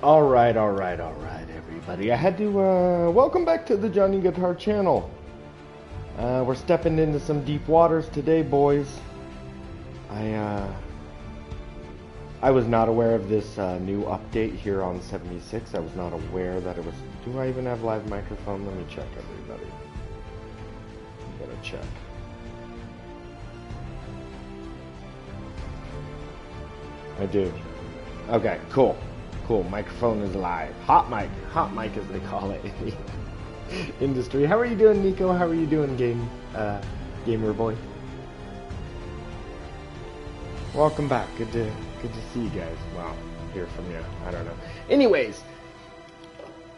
Alright, everybody. I had to, welcome back to the Johnny Guitar channel. We're stepping into some deep waters today, boys. I was not aware of this, new update here on 76. I was not aware that it was... Do I even have live microphone? Let me check, everybody. I'm gonna check. I do. Okay, cool. Cool, microphone is live. Hot mic as they call it in the industry. How are you doing, Nico? How are you doing, gamer boy? Welcome back. Good to see you guys. Well, hear from you. I don't know. Anyways,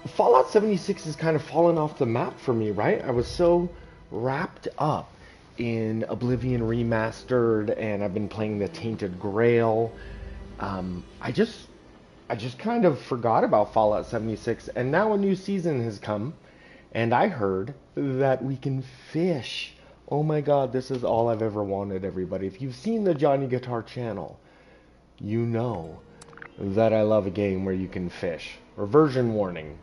Fallout 76 has kind of fallen off the map for me, right? I was so wrapped up in Oblivion Remastered, and I've been playing the Tainted Grail. I just kind of forgot about Fallout 76, and now a new season has come, and I heard that we can fish. Oh my god, this is all I've ever wanted, everybody. If you've seen the Johnny Guitar channel, you know that I love a game where you can fish. Reversion warning.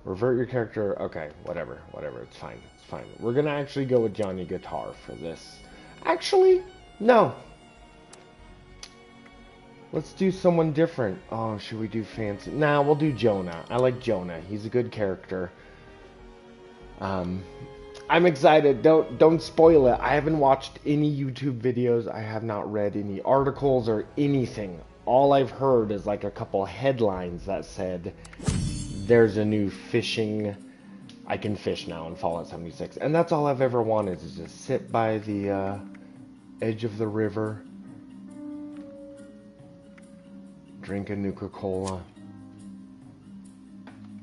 Revert your character. Okay, whatever, it's fine. We're gonna actually go with Johnny Guitar for this. Actually, no. Let's do someone different. Oh, should we do fancy? Nah, we'll do Jonah. I like Jonah. He's a good character. I'm excited. Don't spoil it. I haven't watched any YouTube videos. I have not read any articles or anything. All I've heard is like a couple headlines that said there's a new fishing... I can fish now in Fallout 76. And that's all I've ever wanted, is just sit by the edge of the river, drink a Nuka-Cola,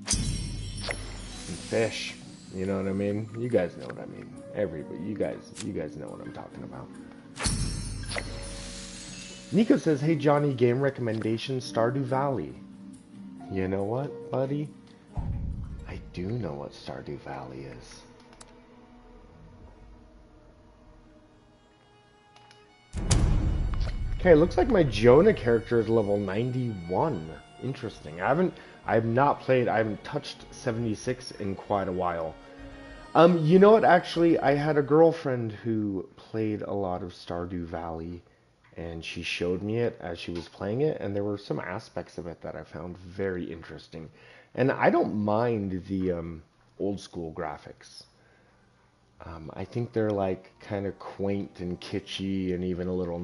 and fish. You know what I mean? You guys know what I mean. Everybody, you guys know what I'm talking about. Nico says, "Hey Johnny, game recommendation, Stardew Valley." You know what, buddy? I do know what Stardew Valley is. Okay, looks like my Jonah character is level 91. Interesting. I haven't touched 76 in quite a while. You know what, actually, I had a girlfriend who played a lot of Stardew Valley, and she showed me it as she was playing it, and there were some aspects of it that I found very interesting. And I don't mind the old school graphics. I think they're like kind of quaint and kitschy and even a little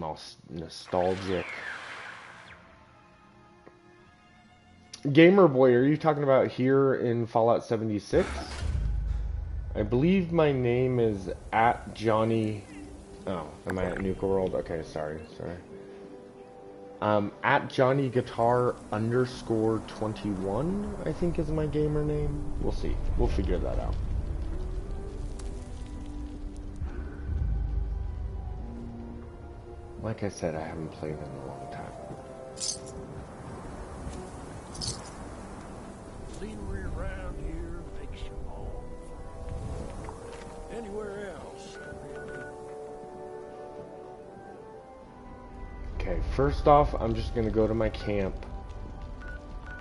nostalgic. Gamer Boy, are you talking about here in Fallout 76? I believe my name is @Johnny... Oh, am I at Nuka World? Okay, sorry. @Johnny Guitar _21, I think is my gamer name. We'll see. We'll figure that out. Like I said, I haven't played in a long time. Scenery around here makes you long. Anywhere else. Okay, first off, I'm just gonna go to my camp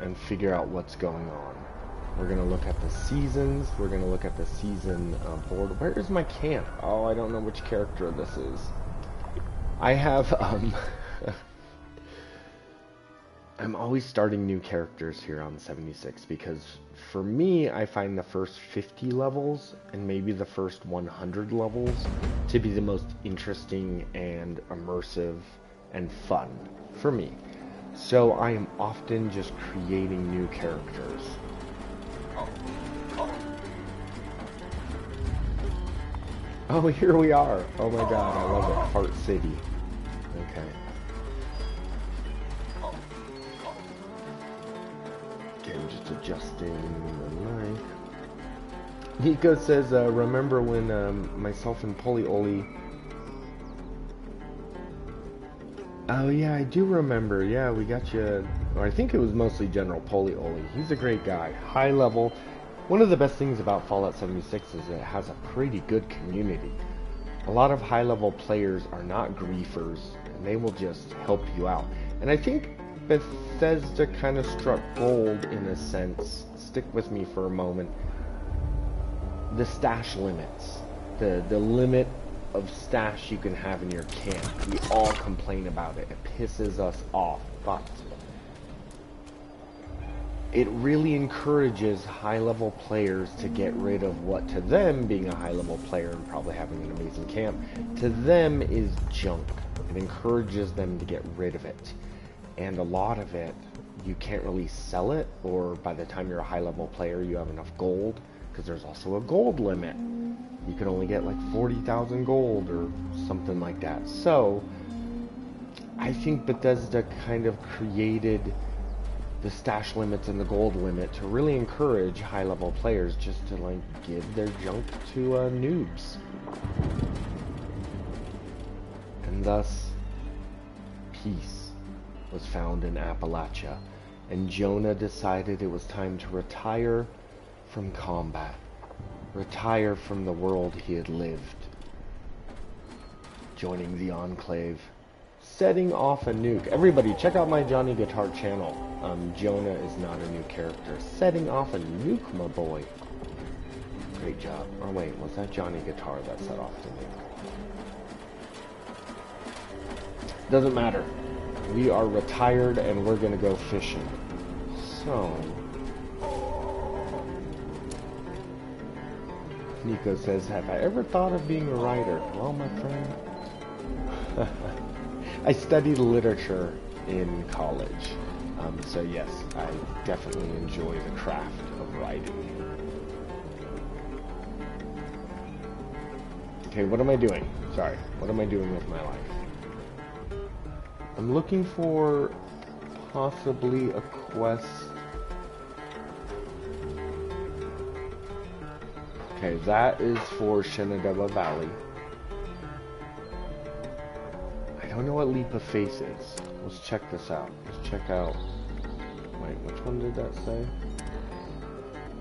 and figure out what's going on. We're gonna look at the seasons. We're gonna look at the season board. Where is my camp? Oh, I don't know which character this is. I have, I'm always starting new characters here on 76 because for me, I find the first 50 levels and maybe the first 100 levels to be the most interesting and immersive and fun for me. So I am often just creating new characters. Oh, here we are. Oh my god, I love it. Fart City. Okay. Okay, I'm just adjusting the mic. Nico says, remember when myself and Polly-Oli... Oh yeah, I do remember. Yeah, we got you... Or I think it was mostly General Polly-Oli. He's a great guy. High level. One of the best things about Fallout 76 is it has a pretty good community. A lot of high-level players are not griefers, and they will just help you out. And I think Bethesda kind of struck gold in a sense. Stick with me for a moment. The stash limits. The limit of stash you can have in your camp. We all complain about it. It pisses us off. But it really encourages high-level players to get rid of what to them, being a high-level player and probably having an amazing camp, to them is junk. It encourages them to get rid of it. And a lot of it, you can't really sell it, or by the time you're a high-level player, you have enough gold, because there's also a gold limit. You can only get like 40,000 gold or something like that. So, I think Bethesda kind of created the stash limits and the gold limit to really encourage high-level players just to like give their junk to noobs. And thus, peace was found in Appalachia, and Jonah decided it was time to retire from combat, retire from the world he had lived, joining the Enclave, setting off a nuke. Everybody, check out my Johnny Guitar channel. Jonah is not a new character. Setting off a nuke, my boy. Great job. Oh wait, was that Johnny Guitar that set off the nuke? Doesn't matter. We are retired and we're gonna go fishing. So, Nico says, have I ever thought of being a writer? Well, my friend, I studied literature in college. So yes, I definitely enjoy the craft of writing. Okay, what am I doing? Sorry, what am I doing with my life? I'm looking for possibly a quest. Okay, that is for Shenandoah Valley. I don't know what Leap of Faith is. Let's check this out. Let's check out... Wait, which one did that say?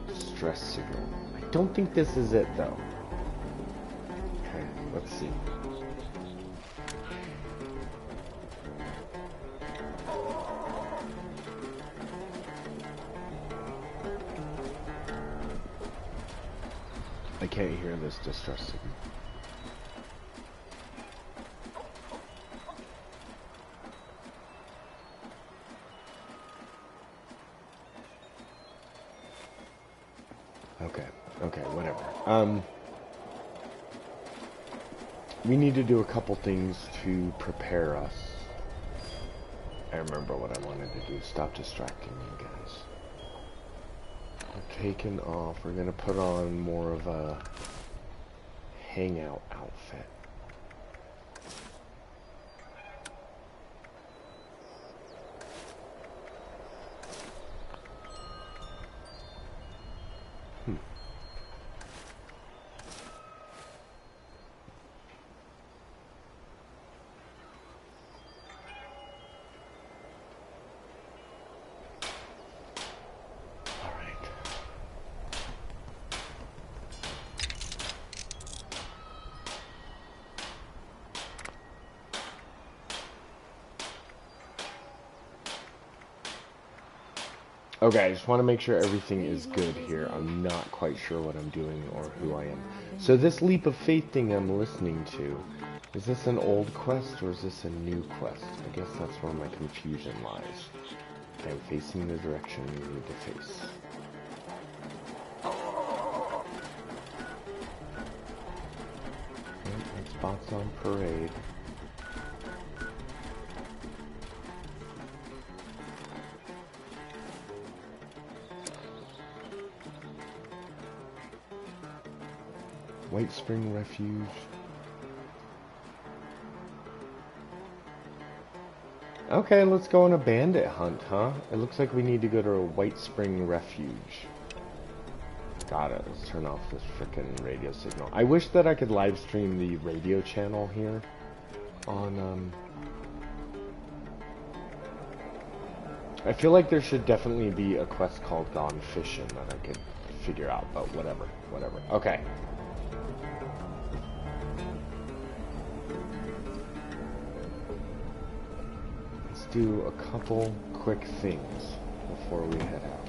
Distress signal. I don't think this is it, though. Okay, let's see. I can't hear this distress signal. Okay, whatever. We need to do a couple things to prepare us. I remember what I wanted to do. Stop distracting me, guys. We're taking off. We're gonna put on more of a hangout outfit. Okay, I just want to make sure everything is good here. I'm not quite sure what I'm doing or who I am. So this Leap of Faith thing I'm listening to, is this an old quest or is this a new quest? I guess that's where my confusion lies. Okay, I'm facing the direction we need to face. Okay, spots on parade. White Spring Refuge. Okay, let's go on a bandit hunt, huh? It looks like we need to go to a White Spring Refuge. Got it. Let's turn off this frickin' radio signal. I wish that I could live stream the radio channel here on, I feel like there should definitely be a quest called Gone Fission that I could figure out, but whatever. Okay. do a couple quick things before we head out.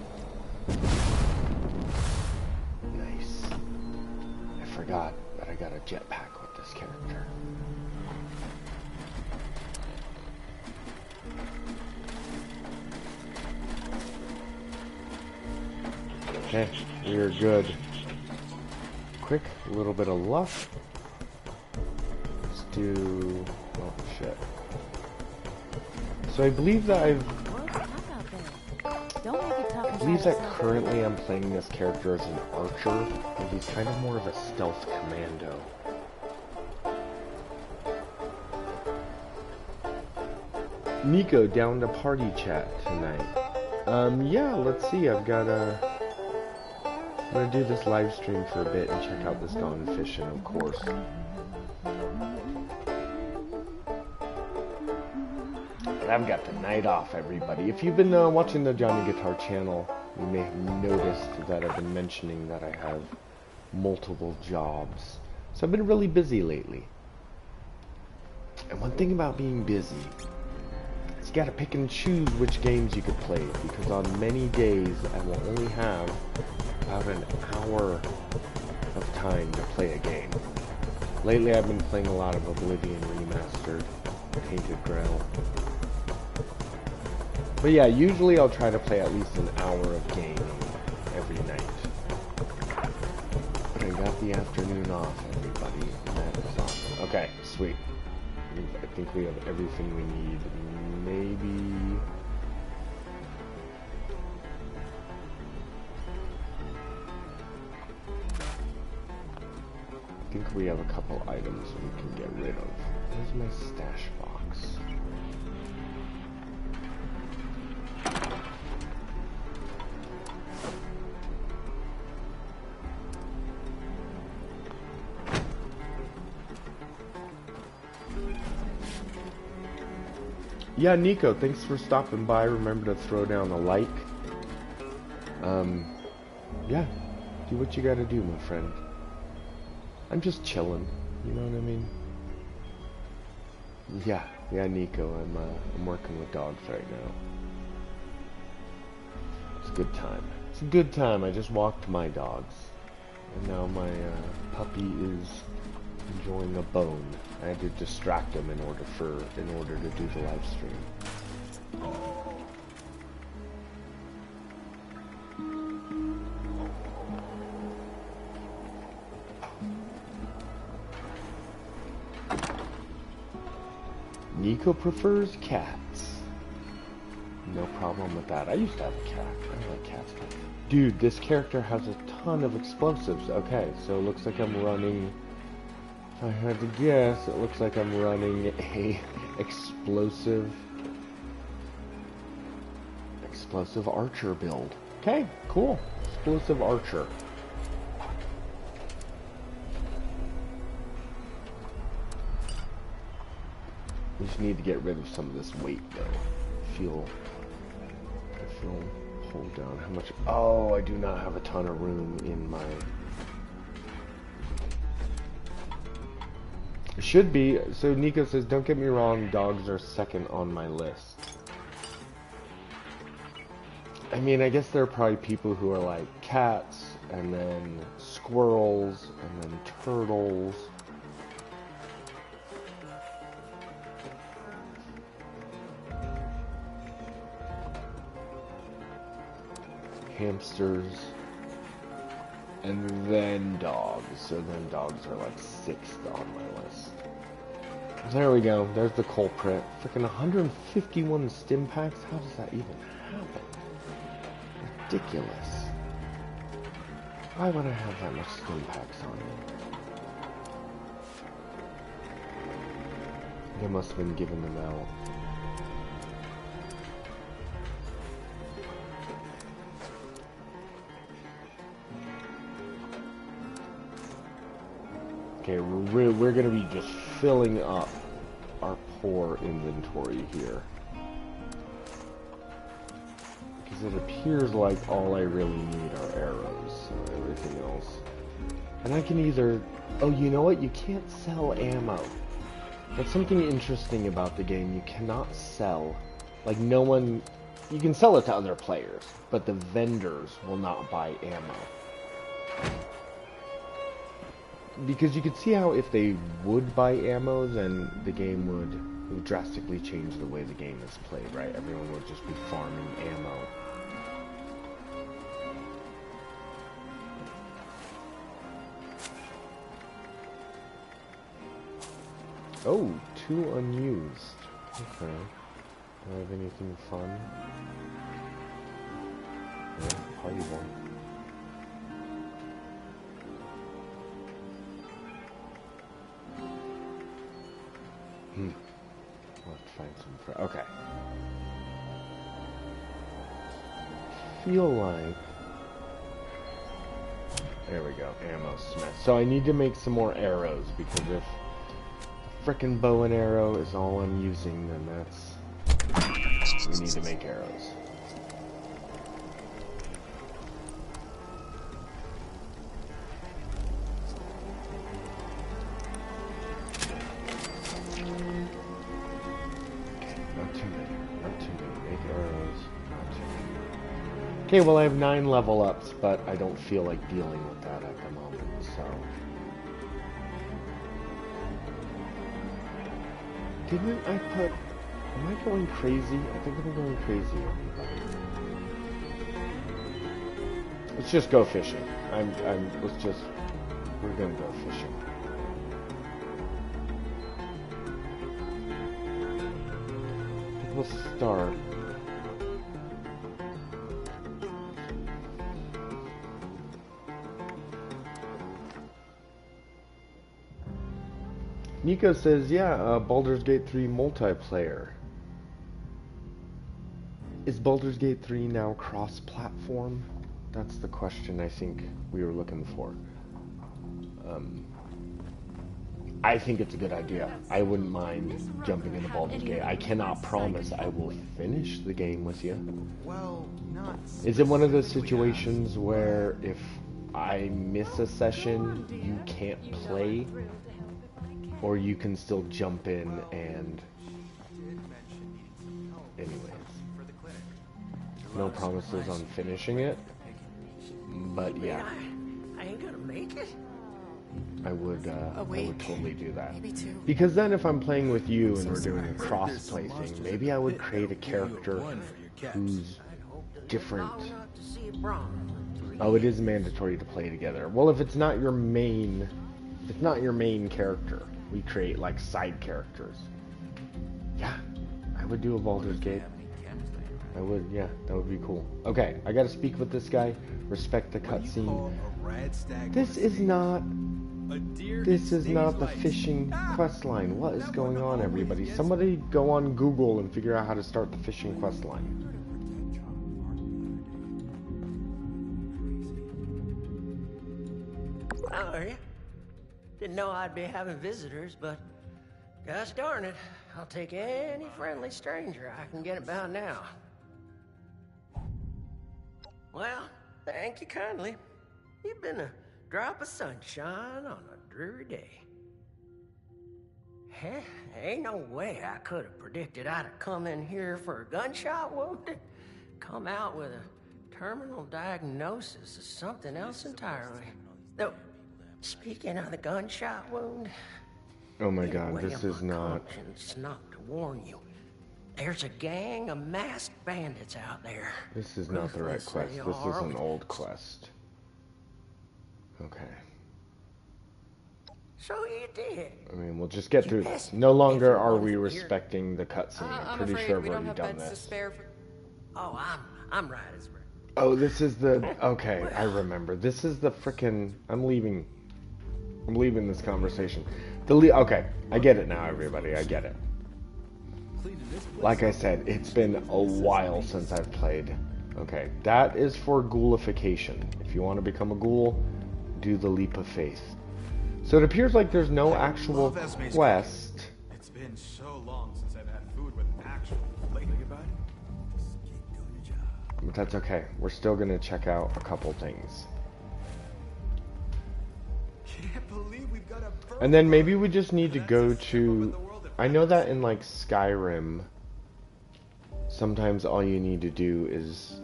Nice. I forgot, but I got a jetpack with this character. Okay, we are good. Quick, little bit of luck. Let's do... oh, shit. So I believe that currently I'm playing this character as an archer, and he's kind of more of a stealth commando. Nico, down to party chat tonight. Yeah, let's see, I'm gonna do this live stream for a bit and check out this Gone Fission, of course. But I've got the night off, everybody. If you've been watching the Johnny Guitar channel, you may have noticed that I've been mentioning that I have multiple jobs. So I've been really busy lately. And one thing about being busy, is you gotta pick and choose which games you could play, because on many days I will only have about an hour of time to play a game. Lately I've been playing a lot of Oblivion Remastered, Painted Grail. But yeah, usually I'll try to play at least an hour of gaming every night. But I got the afternoon off, everybody, and that is awesome. Okay, sweet. I think we have everything we need. Maybe... I think we have a couple items we can get rid of. Where's my stash box? Yeah, Nico, thanks for stopping by. Remember to throw down a like. Yeah, do what you gotta do, my friend. I'm just chilling, you know what I mean? Yeah, Nico, I'm working with dogs right now. It's a good time. It's a good time. I just walked my dogs, and now my puppy is enjoying a bone. I had to distract him in order to do the live stream. Nico prefers cats. No problem with that. I used to have a cat. I like cats. Dude, this character has a ton of explosives. Okay, so it looks like I'm running... If I had to guess, it looks like I'm running a explosive archer build. Okay, cool. Explosive archer. We just need to get rid of some of this weight, though. I feel hold down how much. Oh, I do not have a ton of room in my. It should be. So Nico says, don't get me wrong, dogs are second on my list. I mean, I guess there are probably people who are like cats, and then squirrels, and then turtles. Hamsters, and then dogs. So then dogs are like 6th on my list. There we go. There's the culprit. Freaking 151 stim packs. How does that even happen? Ridiculous. Why would I have that much stim packs on me? They must have been giving them out. Okay, we're gonna be just filling up our poor inventory here. Because it appears like all I really need are arrows, so everything else. And I can either... Oh, you know what? You can't sell ammo. That's something interesting about the game. You cannot sell Like, no one... You can sell it to other players, but the vendors will not buy ammo. Because you could see how if they would buy ammo, then the game would drastically change the way the game is played, right? Everyone would just be farming ammo. Oh, 2 unused. Okay. Do I have anything fun? Yeah, party one. I'll have to find some okay. Feel like... There we go, ammo smith. So I need to make some more arrows, because if frickin' bow and arrow is all I'm using, then that's... We need to make arrows. Okay, well I have 9 level ups, but I don't feel like dealing with that at the moment, so... Didn't I put... Am I going crazy? I think I'm going crazy, everybody. Let's just go fishing. We're gonna go fishing. I think we'll start... Nico says, yeah, Baldur's Gate 3 multiplayer. Is Baldur's Gate 3 now cross-platform? That's the question I think we were looking for. I think it's a good idea. I wouldn't mind jumping into Baldur's Gate. I cannot promise I will finish the game with you. Is it one of those situations where if I miss a session, you can't play? Or you can still jump in and... Anyways. No promises on finishing it. But yeah. I ain't gonna make it. I would totally do that. Because then if I'm playing with you and we're doing a cross-play thing, maybe I would create a character who's different. Oh, it is mandatory to play together. Well, if it's not your main character, we create like side characters. Yeah, I would do a Baldur's Gate. I would, yeah, that would be cool. Okay, I gotta speak with this guy. Respect the cutscene. This is not the fishing quest line. What is going on, everybody? Somebody go on Google and figure out how to start the fishing quest line. How are you? Didn't know I'd be having visitors, but gosh darn it, I'll take any friendly stranger I can get about now. Well, thank you kindly. You've been a drop of sunshine on a dreary day. Heh, ain't no way I could have predicted I'd have come in here for a gunshot wound, come out with a terminal diagnosis of something else entirely. Though, speaking of the gunshot wound... Oh my god, this is not... Not to warn you. There's a gang of masked bandits out there. This is not the right quest. This is an old quest. Okay. So you did. I mean, we'll just get through this. No longer are we respecting the cutscene. I'm pretty sure we've already done this. Oh, I'm right as rain. Oh, this is the... Okay, I remember. This is the frickin'... I'm leaving this conversation. Okay, I get it now, everybody. I get it. Like I said, it's been a while since I've played. Okay, that is for ghoulification. If you want to become a ghoul, do the leap of faith. So it appears like there's no actual quest. It's been so long since I've had food with actual flavor. But that's okay. We're still gonna check out a couple things. Can't believe we've got a and then maybe we just need to go to... I know that in like Skyrim, sometimes all you need to do is...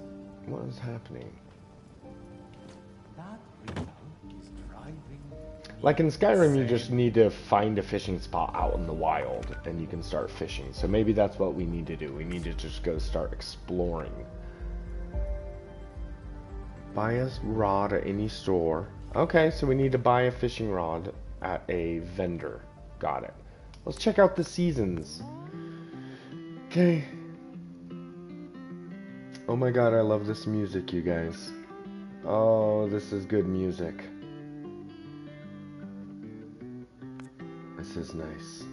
What is happening? Like in Skyrim, you just need to find a fishing spot out in the wild, and you can start fishing. So maybe that's what we need to do. We need to just go start exploring. Buy a rod at any store. Okay, so we need to buy a fishing rod at a vendor. Got it. Let's check out the seasons. Okay. Oh my god, I love this music, you guys. Oh, this is good music. This is nice.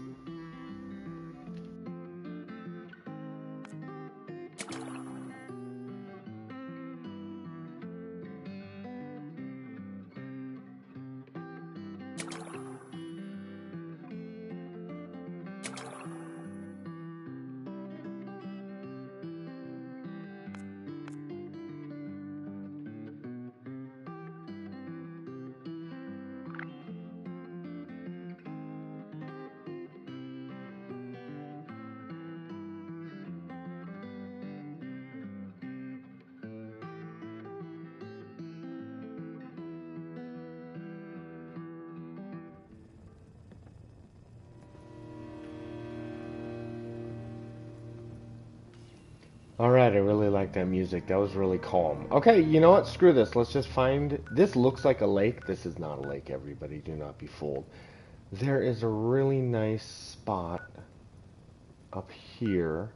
Alright, I really like that music. That was really calm. Okay, you know what? Screw this. Let's just find... This looks like a lake. This is not a lake, everybody. Do not be fooled. There is a really nice spot up here.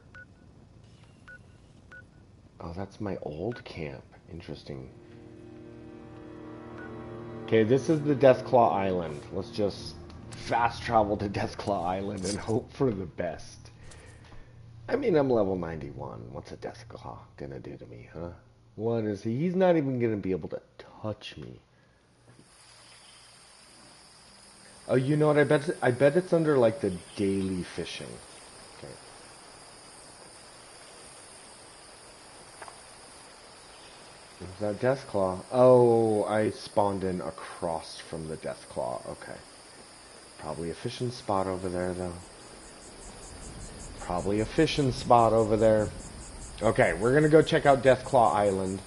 Oh, that's my old camp. Interesting. Okay, this is the Deathclaw Island. Let's just fast travel to Deathclaw Island and hope for the best. I mean, I'm level 91. What's a Deathclaw gonna do to me, huh? What is he? He's not even gonna be able to touch me. Oh, you know what? I bet it's under like the daily fishing. Okay. Is that Deathclaw? Oh, I spawned in across from the Deathclaw. Okay. Probably a fishing spot over there, though. Probably a fishing spot over there. Okay, we're gonna go check out Deathclaw Island.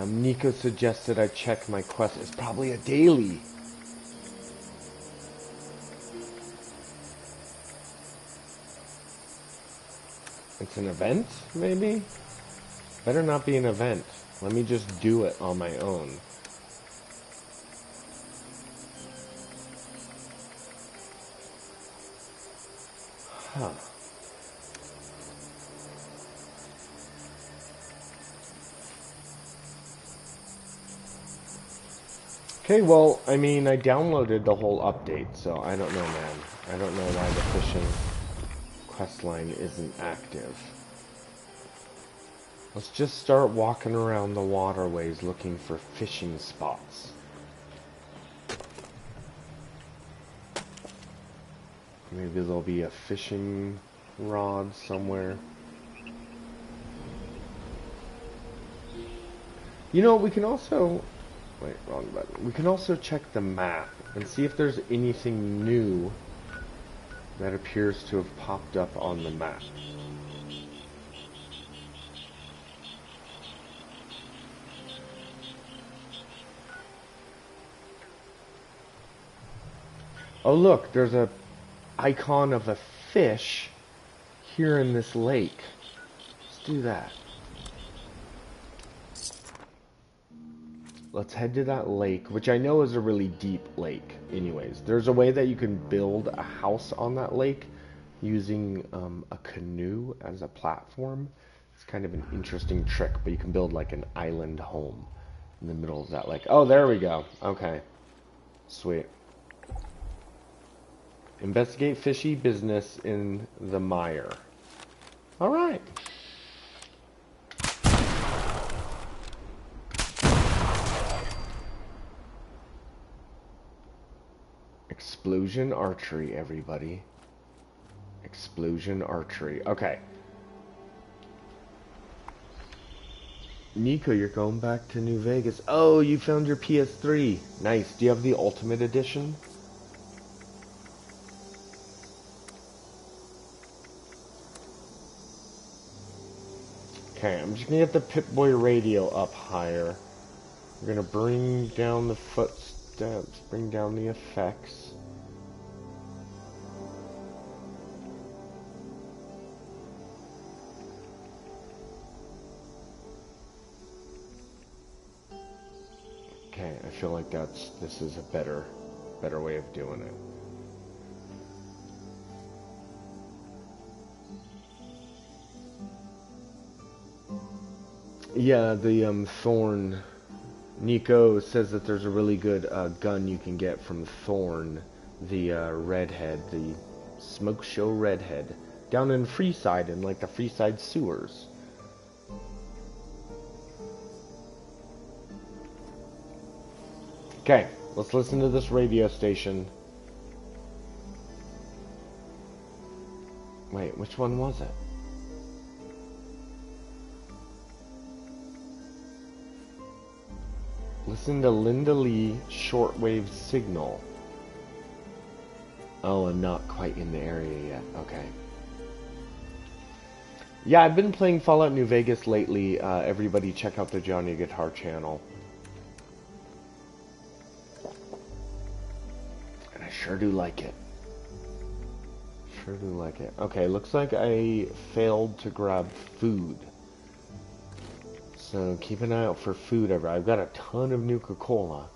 Nico suggested I check my quest. It's probably a daily. It's an event, maybe? Better not be an event. Let me just do it on my own. Huh. Okay, well, I mean, I downloaded the whole update, so I don't know, man. I don't know why the fishing questline isn't active. Let's just start walking around the waterways looking for fishing spots. Maybe there'll be a fishing rod somewhere. You know, we can also... Wait, wrong button. We can also check the map and see if there's anything new that appears to have popped up on the map. Oh look, there's a icon of a fish here in this lake. Let's do that. Let's head to that lake, which I know is a really deep lake anyways. There's a way that you can build a house on that lake using a canoe as a platform. It's kind of an interesting trick, but you can build like an island home in the middle of that lake. Oh, there we go. Okay. Sweet. Investigate fishy business in the mire. Alright. Explosion archery, everybody. Explosion archery. Okay. Nico, you're going back to New Vegas. Oh, you found your PS3. Nice. Do you have the Ultimate Edition? Okay, I'm just gonna get the Pip-Boy radio up higher. We're gonna bring down the footsteps, bring down the effects. Okay, I feel like this is a better way of doing it. Yeah, the Thorn. Nico says that there's a really good gun you can get from Thorn, the redhead, the smoke show redhead, down in Freeside, in like the Freeside sewers. Okay, let's listen to this radio station. Wait, which one was it? Listen to Linda Lee shortwave signal. Oh, I'm not quite in the area yet. Okay. Yeah, I've been playing Fallout New Vegas lately. Everybody check out the Johnny Guitar channel. And I sure do like it. Sure do like it. Okay, looks like I failed to grab food. So keep an eye out for food ever. I've got a ton of Nuka-Cola.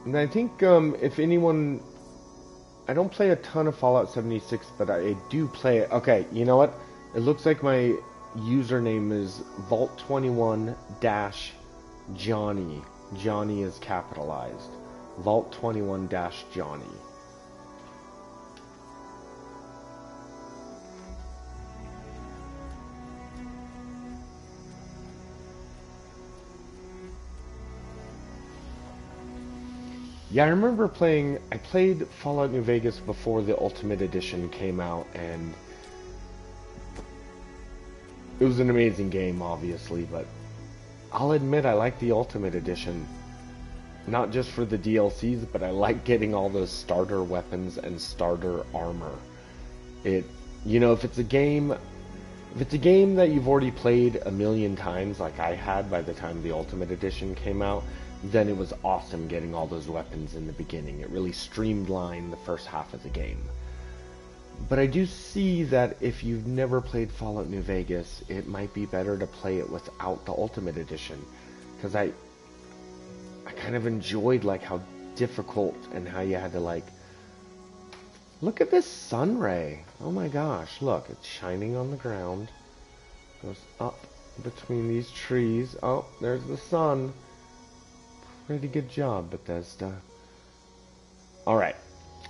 And I think if anyone... I don't play a ton of Fallout 76, but I do play it. Okay, you know what? It looks like my username is Vault21-Johnny. Johnny is capitalized. Vault21-Johnny. Yeah, I remember I played Fallout New Vegas before the Ultimate Edition came out, and it was an amazing game, obviously, but I'll admit I like the Ultimate Edition. Not just for the DLCs, but I like getting all those starter weapons and starter armor. If it's a game that you've already played a million times, like I had by the time the Ultimate Edition came out, then it was awesome getting all those weapons in the beginning. It really streamlined the first half of the game. But I do see that if you've never played Fallout New Vegas, it might be better to play it without the Ultimate Edition. Because I kind of enjoyed like how difficult and how you had to like... Look at this sun ray. Oh my gosh, look, it's shining on the ground. Goes up between these trees. Oh, there's the sun. Pretty good job, Bethesda. Alright,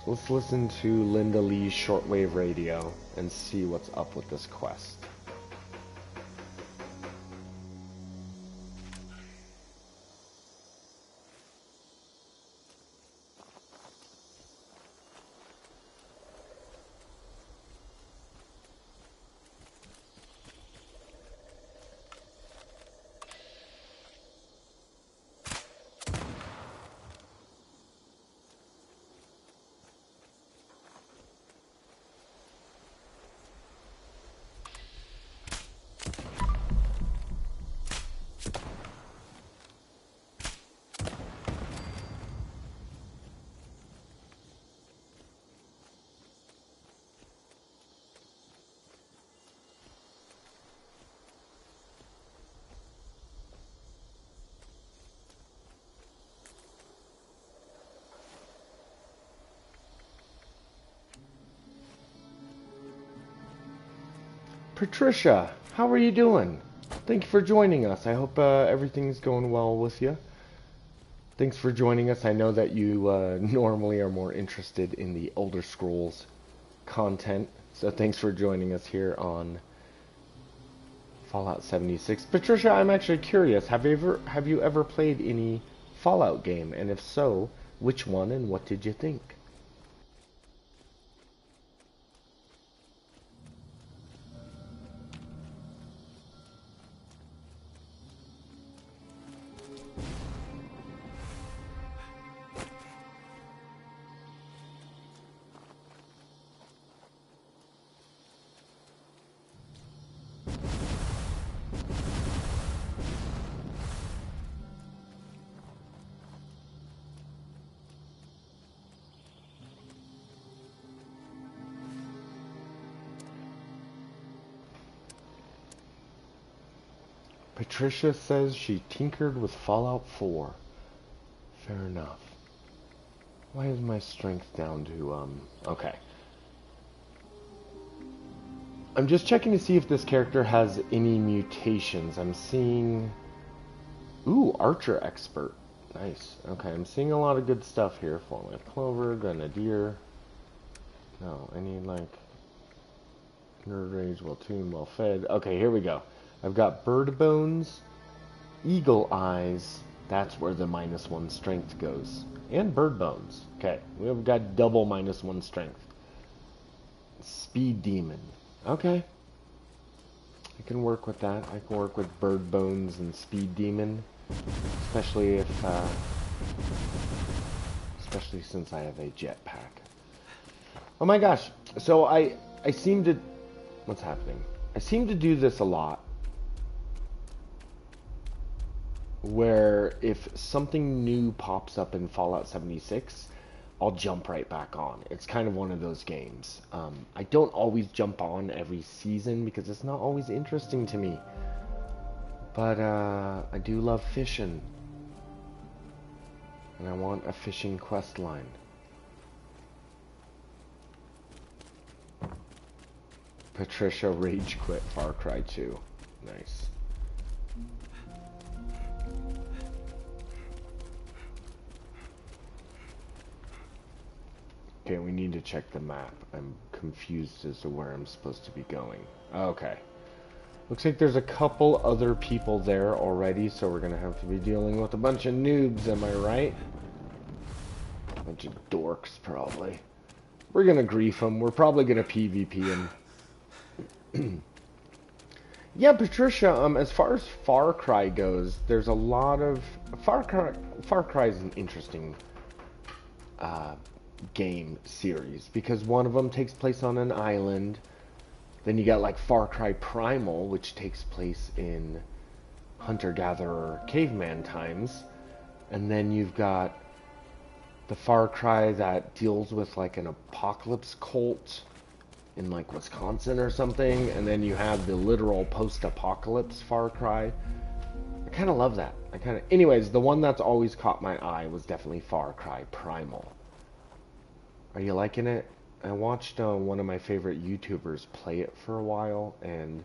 let's listen to Linda Lee's shortwave radio and see what's up with this quest. Patricia, how are you doing? Thank you for joining us. I hope everything's going well with you. Thanks for joining us. I know that you normally are more interested in the Elder Scrolls content, so thanks for joining us here on Fallout 76. Patricia, I'm actually curious. Have you ever played any Fallout game? And if so, which one and what did you think? Patricia says she tinkered with Fallout 4. Fair enough. Why is my strength down to, okay. I'm just checking to see if this character has any mutations. I'm seeing... Ooh, Archer Expert. Nice. Okay, I'm seeing a lot of good stuff here. Four-Leaf Clover, Grenadier. No, any, like... Nerd Rage, well-tuned, well-fed. Okay, here we go. I've got Bird Bones, Eagle Eyes. That's where the -1 strength goes. And Bird Bones. Okay, we've got double -1 strength. Speed Demon. Okay. I can work with that. I can work with Bird Bones and Speed Demon. Especially if, especially since I have a jetpack. Oh my gosh. So I seem to... What's happening? I seem to do this a lot. Where if something new pops up in Fallout 76, I'll jump right back on. It's kind of one of those games. I don't always jump on every season because it's not always interesting to me. But I do love Fission. And I want a fishing quest line. Patricia rage quit Far Cry 2. Nice. Okay, we need to check the map. I'm confused as to where I'm supposed to be going. Okay. Looks like there's a couple other people there already, so we're gonna have to be dealing with a bunch of noobs, am I right? A bunch of dorks, probably. We're gonna grief them. We're probably gonna PvP them. Yeah, Patricia, as far as Far Cry goes, there's a lot of... Far Cry is an interesting game series, because one of them takes place on an island. Then you got like Far Cry Primal, which takes place in hunter-gatherer caveman times. And then you've got the Far Cry that deals with like an apocalypse cult in like Wisconsin or something. And then you have the literal post-apocalypse Far Cry. I kind of love that. Anyways, the one that's always caught my eye was definitely Far Cry Primal. Are you liking it? I watched one of my favorite YouTubers play it for a while, and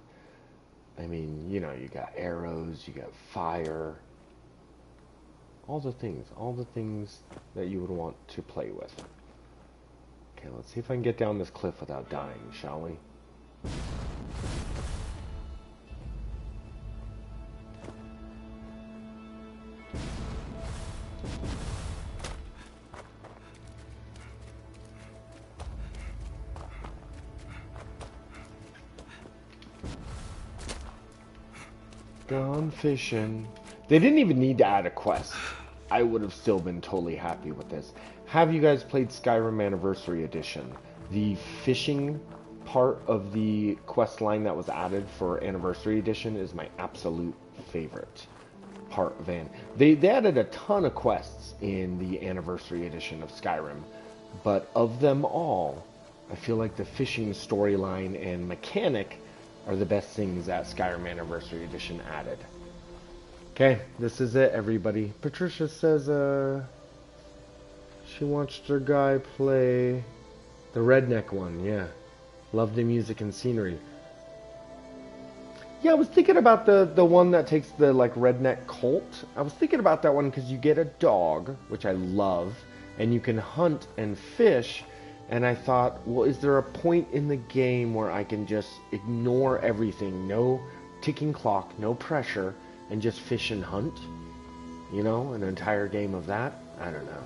I mean, you know, you got arrows, you got fire, all the things that you would want to play with. Okay, let's see if I can get down this cliff without dying, shall we? Gone fishing. They didn't even need to add a quest. I would have still been totally happy with this. Have you guys played Skyrim Anniversary Edition? The fishing part of the quest line that was added for Anniversary Edition is my absolute favorite part of They added a ton of quests in the Anniversary Edition of Skyrim, but of them all, I feel like the fishing storyline and mechanic are the best things that Skyrim Anniversary Edition added. Okay, this is it, everybody. Patricia says, she watched her guy play the redneck one, yeah. Loved the music and scenery. Yeah, I was thinking about the one that takes the, like, redneck cult. I was thinking about that one because you get a dog, which I love, and you can hunt and fish. And I thought, well, is there a point in the game where I can just ignore everything? No ticking clock, no pressure, and just fish and hunt? You know, an entire game of that? I don't know.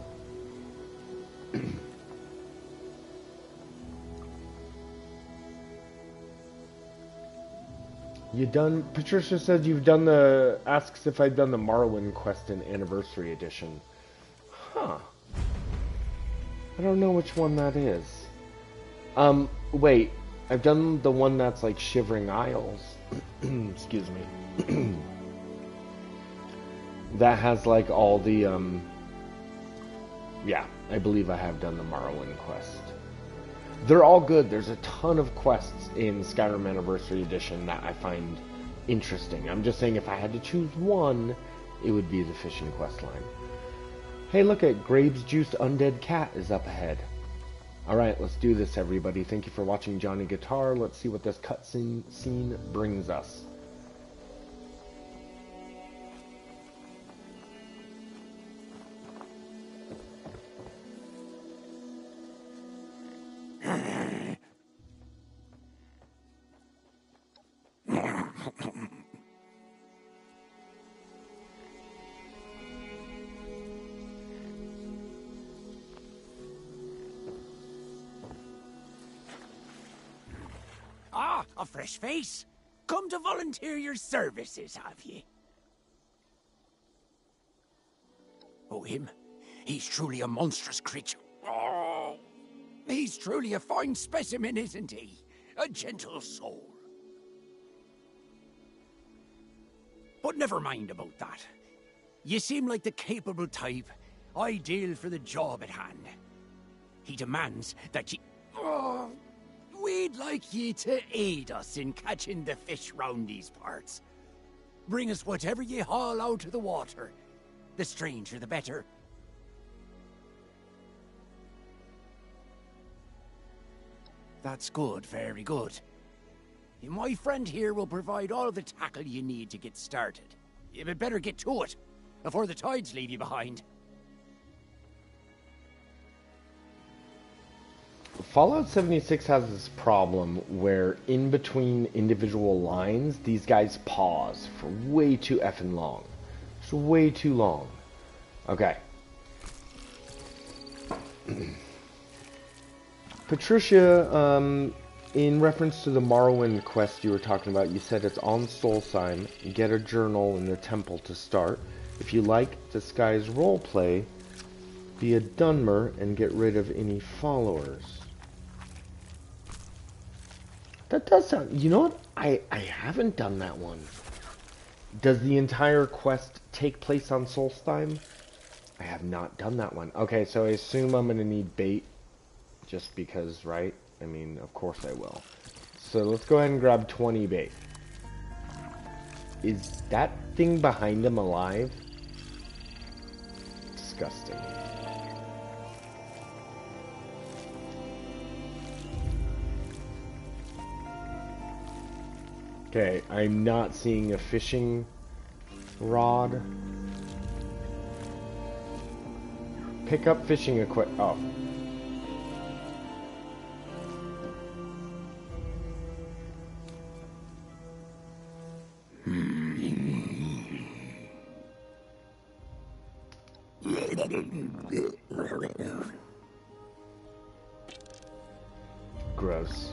You done? Patricia says you've done the... Asks if I've done the Morrowind quest in Anniversary Edition. Huh. I don't know which one that is. Wait. I've done the one that's like Shivering Isles. Excuse me. That has like all the, yeah, I believe I have done the Morrowind quest. They're all good. There's a ton of quests in Skyrim Anniversary Edition that I find interesting. I'm just saying if I had to choose one, it would be the Fission quest line. Hey, look at Graves' Juiced Undead Cat is up ahead. Alright, let's do this, everybody. Thank you for watching Johnny Guitar. Let's see what this cutscene scene brings us. Ah, a fresh face. Come to volunteer your services, have ye? Oh, him? He's truly a monstrous creature. Oh, he's truly a fine specimen, isn't he? A gentle soul. But never mind about that. You seem like the capable type, ideal for the job at hand. He demands that ye... Oh, we'd like ye to aid us in catching the fish round these parts. Bring us whatever ye haul out of the water. The stranger, the better. That's good, very good. My friend here will provide all the tackle you need to get started. You had better get to it, before the tides leave you behind. Fallout 76 has this problem where in between individual lines, these guys pause for way too effing long. It's way too long. Okay. Patricia, in reference to the Morrowind quest you were talking about, you said it's on Soul Sign. Get a journal in the temple to start. If you like Disguise roleplay, be a Dunmer and get rid of any followers. That does sound... You know what? I haven't done that one. Does the entire quest take place on Solstheim? I have not done that one. Okay, so I assume I'm going to need bait. Just because, right? I mean, of course I will. So let's go ahead and grab 20 bait. Is that thing behind him alive? Disgusting. Okay, I'm not seeing a fishing rod. Pick up fishing equipment. Oh. Gross.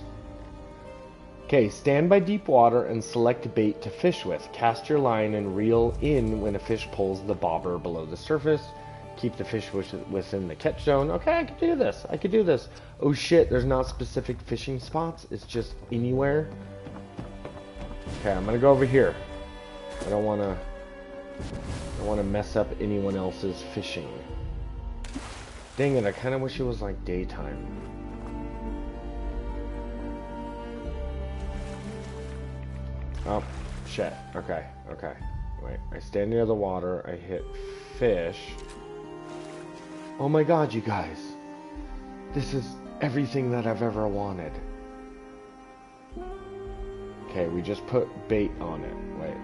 Okay, stand by deep water and select bait to fish with. Cast your line and reel in when a fish pulls the bobber below the surface. Keep the fish within the catch zone. Okay, I can do this. I can do this. Oh shit, there's not specific fishing spots. It's just anywhere. Okay, I'm gonna go over here. I don't wanna mess up anyone else's fishing. Dang it, I kinda wish it was like daytime. Oh, shit. Okay, okay. Wait, I stand near the water, I hit fish. Oh my god, you guys. This is everything that I've ever wanted. Okay, we just put bait on it. Wait.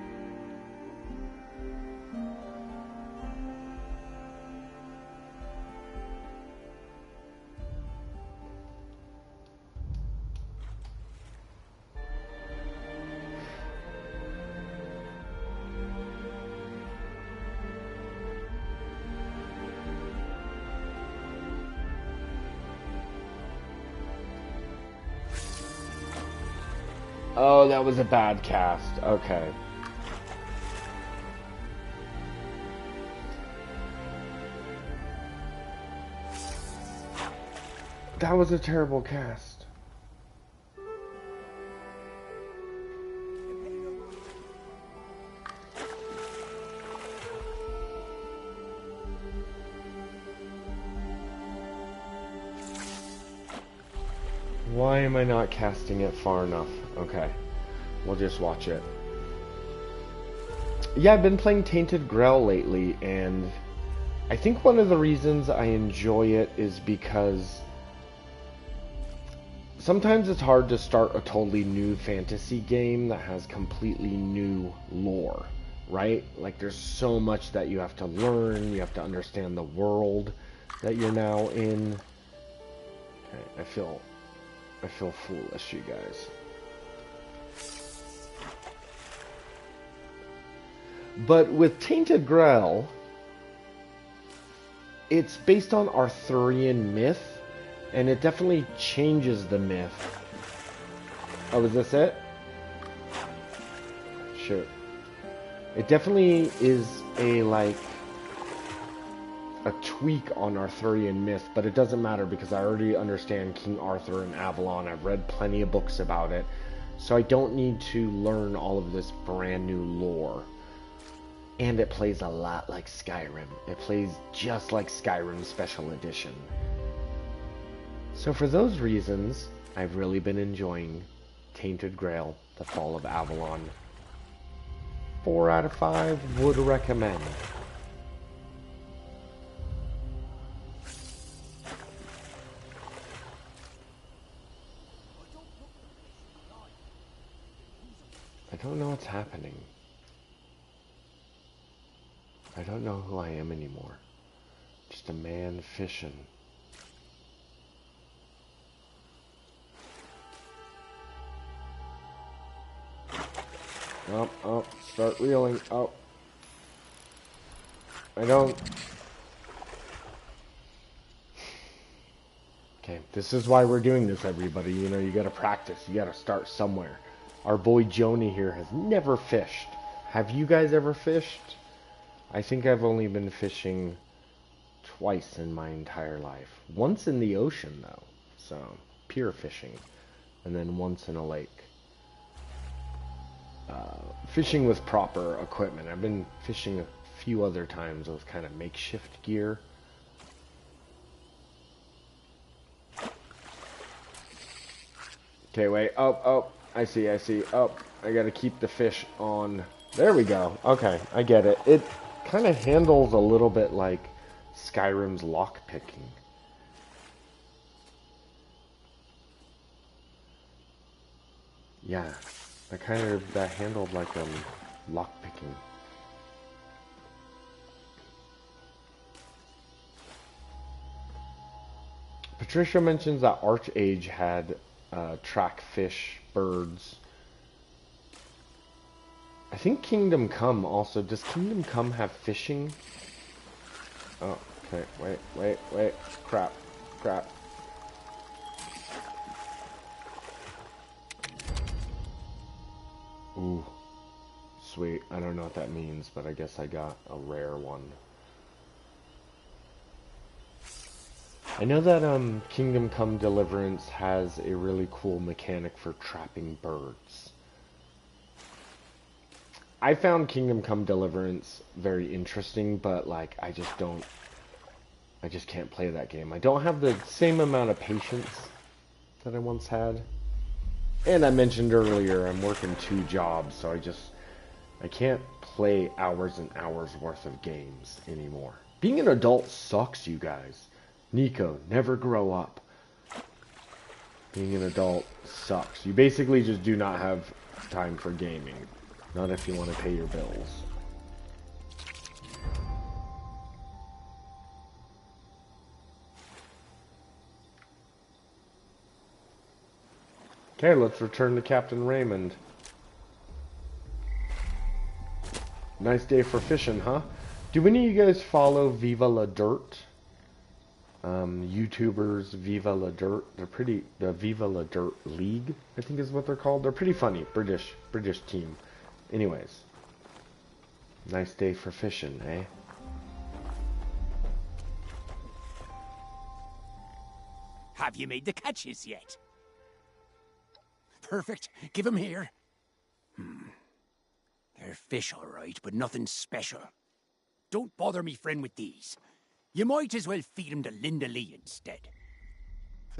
Oh, that was a bad cast. Okay. That was a terrible cast. Why am I not casting it far enough? Okay, we'll just watch it. Yeah, I've been playing Tainted Grail lately, and I think one of the reasons I enjoy it is because sometimes it's hard to start a totally new fantasy game that has completely new lore, right? Like there's so much that you have to learn, you have to understand the world that you're now in. Okay, I feel foolish, you guys. But with Tainted Grail, it's based on Arthurian myth, and it definitely changes the myth. Oh, is this it? Sure. It definitely is a, like, a tweak on Arthurian myth, but it doesn't matter because I already understand King Arthur and Avalon. I've read plenty of books about it, so I don't need to learn all of this brand new lore. And it plays a lot like Skyrim. It plays just like Skyrim Special Edition. So for those reasons, I've really been enjoying Tainted Grail, The Fall of Avalon. 4 out of 5 would recommend. I don't know what's happening. I don't know who I am anymore. Just a man fishing. Oh, start reeling. Oh. I don't... Okay, this is why we're doing this, everybody. You know, you gotta practice. You gotta start somewhere. Our boy Joni here has never fished. Have you guys ever fished? I think I've only been fishing twice in my entire life. Once in the ocean, though. So, pier fishing. And then once in a lake. Fishing with proper equipment. I've been fishing a few other times with kind of makeshift gear. Okay, wait. Oh, I see. Oh, I gotta keep the fish on. There we go. Okay, I get it. It kind of handles a little bit like Skyrim's lockpicking. Yeah, that handled like lockpicking. Patricia mentions that Archage had track fish, birds. I think Kingdom Come also. Does Kingdom Come have fishing? Oh, okay. Wait. Crap. Ooh. Sweet. I don't know what that means, but I guess I got a rare one. I know that Kingdom Come Deliverance has a really cool mechanic for trapping birds. I found Kingdom Come Deliverance very interesting, but like I just can't play that game. I don't have the same amount of patience that I once had. And I mentioned earlier, I'm working 2 jobs, so I can't play hours and hours worth of games anymore. Being an adult sucks, you guys. Nico, never grow up. Being an adult sucks. You basically just do not have time for gaming. Not if you want to pay your bills. Okay, let's return to Captain Raymond. Nice day for fishing, huh? Do any of you guys follow Viva La Dirt? YouTubers, Viva La Dirt. The Viva La Dirt League, I think is what they're called. They're pretty funny. British team. Anyways. Nice day for fishing, eh? Have you made the catches yet? Perfect. Give 'em here. They're fish, all right, but nothing special. Don't bother me friend with these. You might as well feed 'em to Linda Lee instead.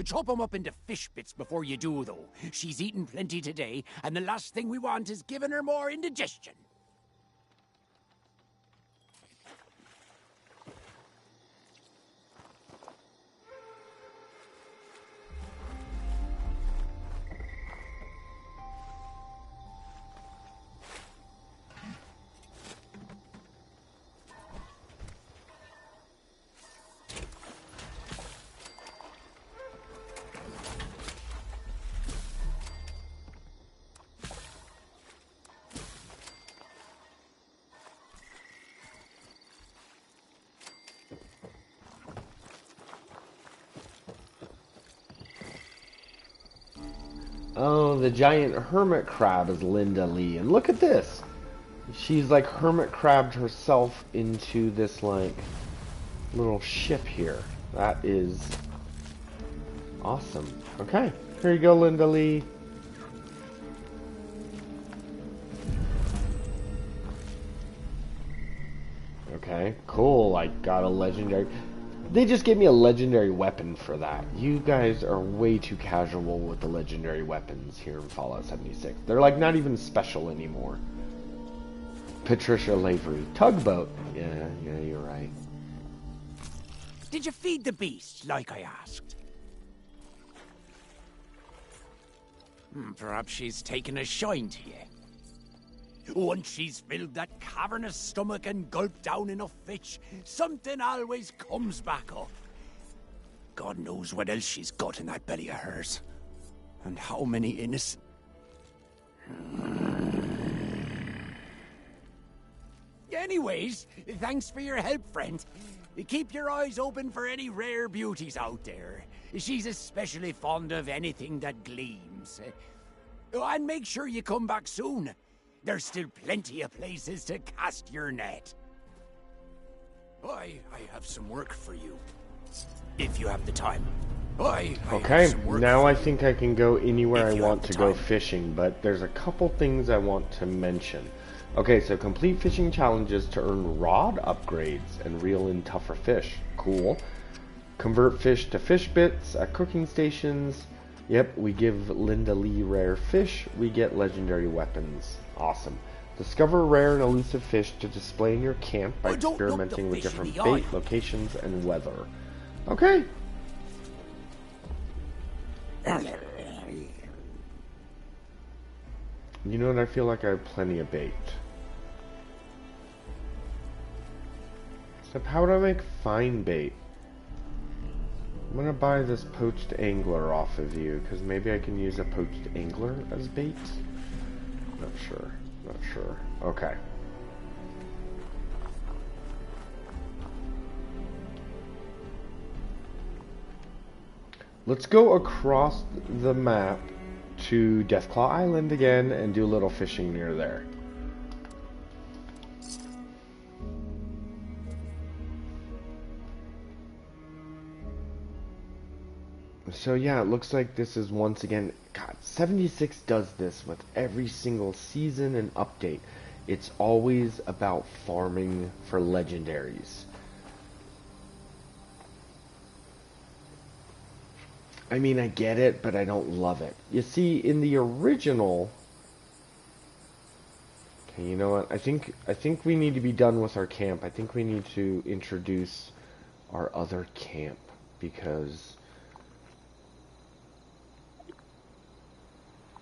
Chop 'em up into fish bits before you do, though. She's eaten plenty today, and the last thing we want is giving her more indigestion. Oh, the giant hermit crab is Linda Lee. And look at this. She's like hermit crabbed herself into this like little ship here. That is awesome. Okay, here you go, Linda Lee. Okay, cool. I got a legendary. They just gave me a legendary weapon for that. You guys are way too casual with the legendary weapons here in Fallout 76. They're like not even special anymore. Patricia Lavery. Tugboat. Yeah, you're right. Did you feed the beast, like I asked? Perhaps she's taken a shine to you. Once she's filled that cavernous stomach and gulped down enough fish, something always comes back up. God knows what else she's got in that belly of hers. And how many innocent... Anyways, thanks for your help, friend. Keep your eyes open for any rare beauties out there. She's especially fond of anything that gleams. And make sure you come back soon. There's still plenty of places to cast your net. I have some work for you. If you have the time. Okay, now I think I can go anywhere I want to go fishing, but there's a couple things I want to mention. Okay, so complete fishing challenges to earn rod upgrades and reel in tougher fish. Cool. Convert fish to fish bits at cooking stations. Yep, we give Linda Lee rare fish. We get legendary weapons. Awesome. Discover rare and elusive fish to display in your camp by experimenting with different bait, locations, and weather. Okay. You know what? I feel like I have plenty of bait. Except how do I make fine bait? I'm gonna buy this poached angler off of you, because maybe I can use a poached angler as bait? Not sure. Not sure. Okay. Let's go across the map to Deathclaw Island again and do a little fishing near there. So yeah, it looks like this is once again, God, 76 does this with every single season and update. It's always about farming for legendaries. I mean, I get it, but I don't love it. You see, in the original... Okay, you know what? I think we need to be done with our camp. I think we need to introduce our other camp, because...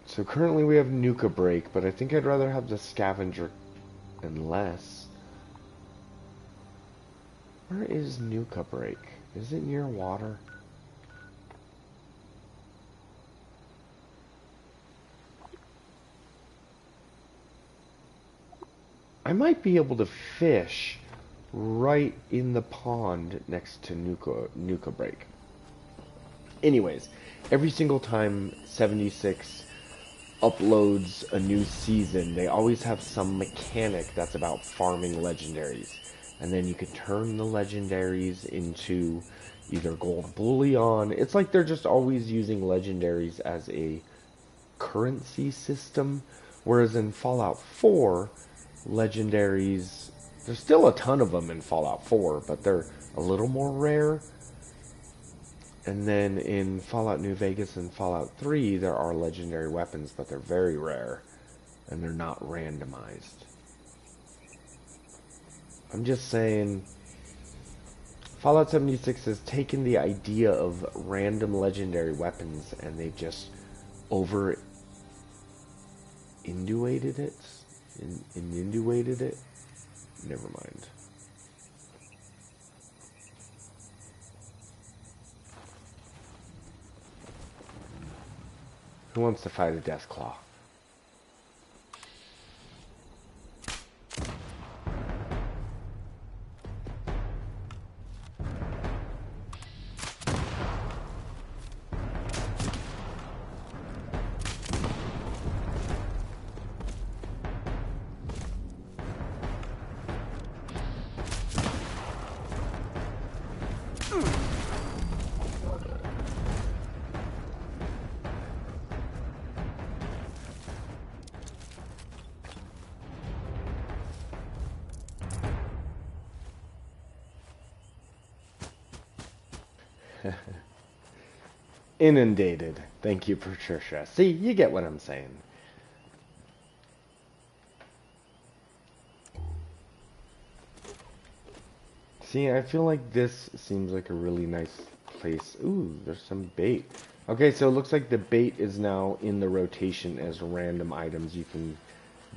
So currently we have Nuka Break, but I think I'd rather have the Scavenger unless... Where is Nuka Break? Is it near water? I might be able to fish right in the pond next to Nuka Break. Anyways, every single time 76 uploads a new season, they always have some mechanic that's about farming legendaries. And then you can turn the legendaries into either gold bullion. It's like they're just always using legendaries as a currency system. Whereas in Fallout 4, legendaries, there's still a ton of them in Fallout 4, but they're a little more rare. And then in Fallout New Vegas and Fallout 3, there are legendary weapons, but they're very rare, and they're not randomized. I'm just saying, Fallout 76 has taken the idea of random legendary weapons, and they've just over-induated it? Induated it? Never mind. Who wants to fight a Deathclaw? Inundated. Thank you, Patricia. See, you get what I'm saying. See, I feel like this seems like a really nice place. Ooh, there's some bait. Okay, so it looks like the bait is now in the rotation as random items you can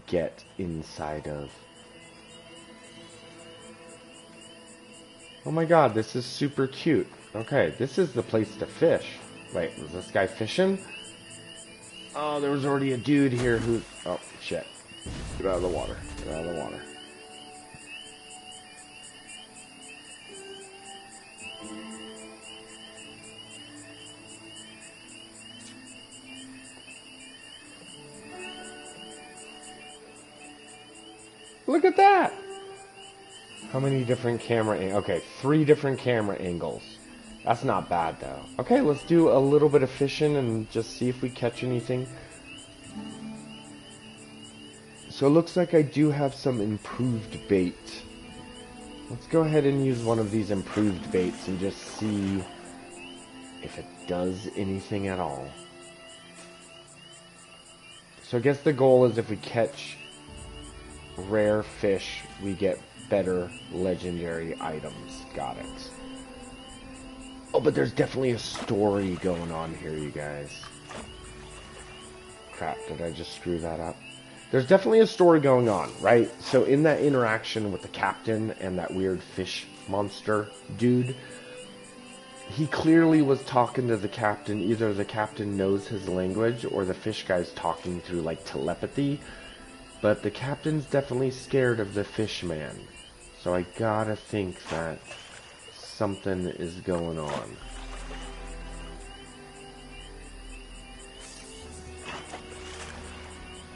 get inside of. Oh my god, this is super cute. Okay, this is the place to fish. Wait, was this guy fishing? Oh, there was already a dude here who... Oh, shit. Get out of the water. Get out of the water. Look at that! How many different camera... Okay, 3 different camera angles. That's not bad, though. Okay, let's do a little bit of fishing and just see if we catch anything. So it looks like I do have some improved bait. Let's go ahead and use one of these improved baits and just see if it does anything at all. So I guess the goal is if we catch rare fish, we get better legendary items. Got it. Oh, but there's definitely a story going on here, you guys. Crap, did I just screw that up? There's definitely a story going on, right? So in that interaction with the captain and that weird fish monster dude, he clearly was talking to the captain. Either the captain knows his language or the fish guy's talking through like telepathy. But the captain's definitely scared of the fish man. So I gotta think that something is going on.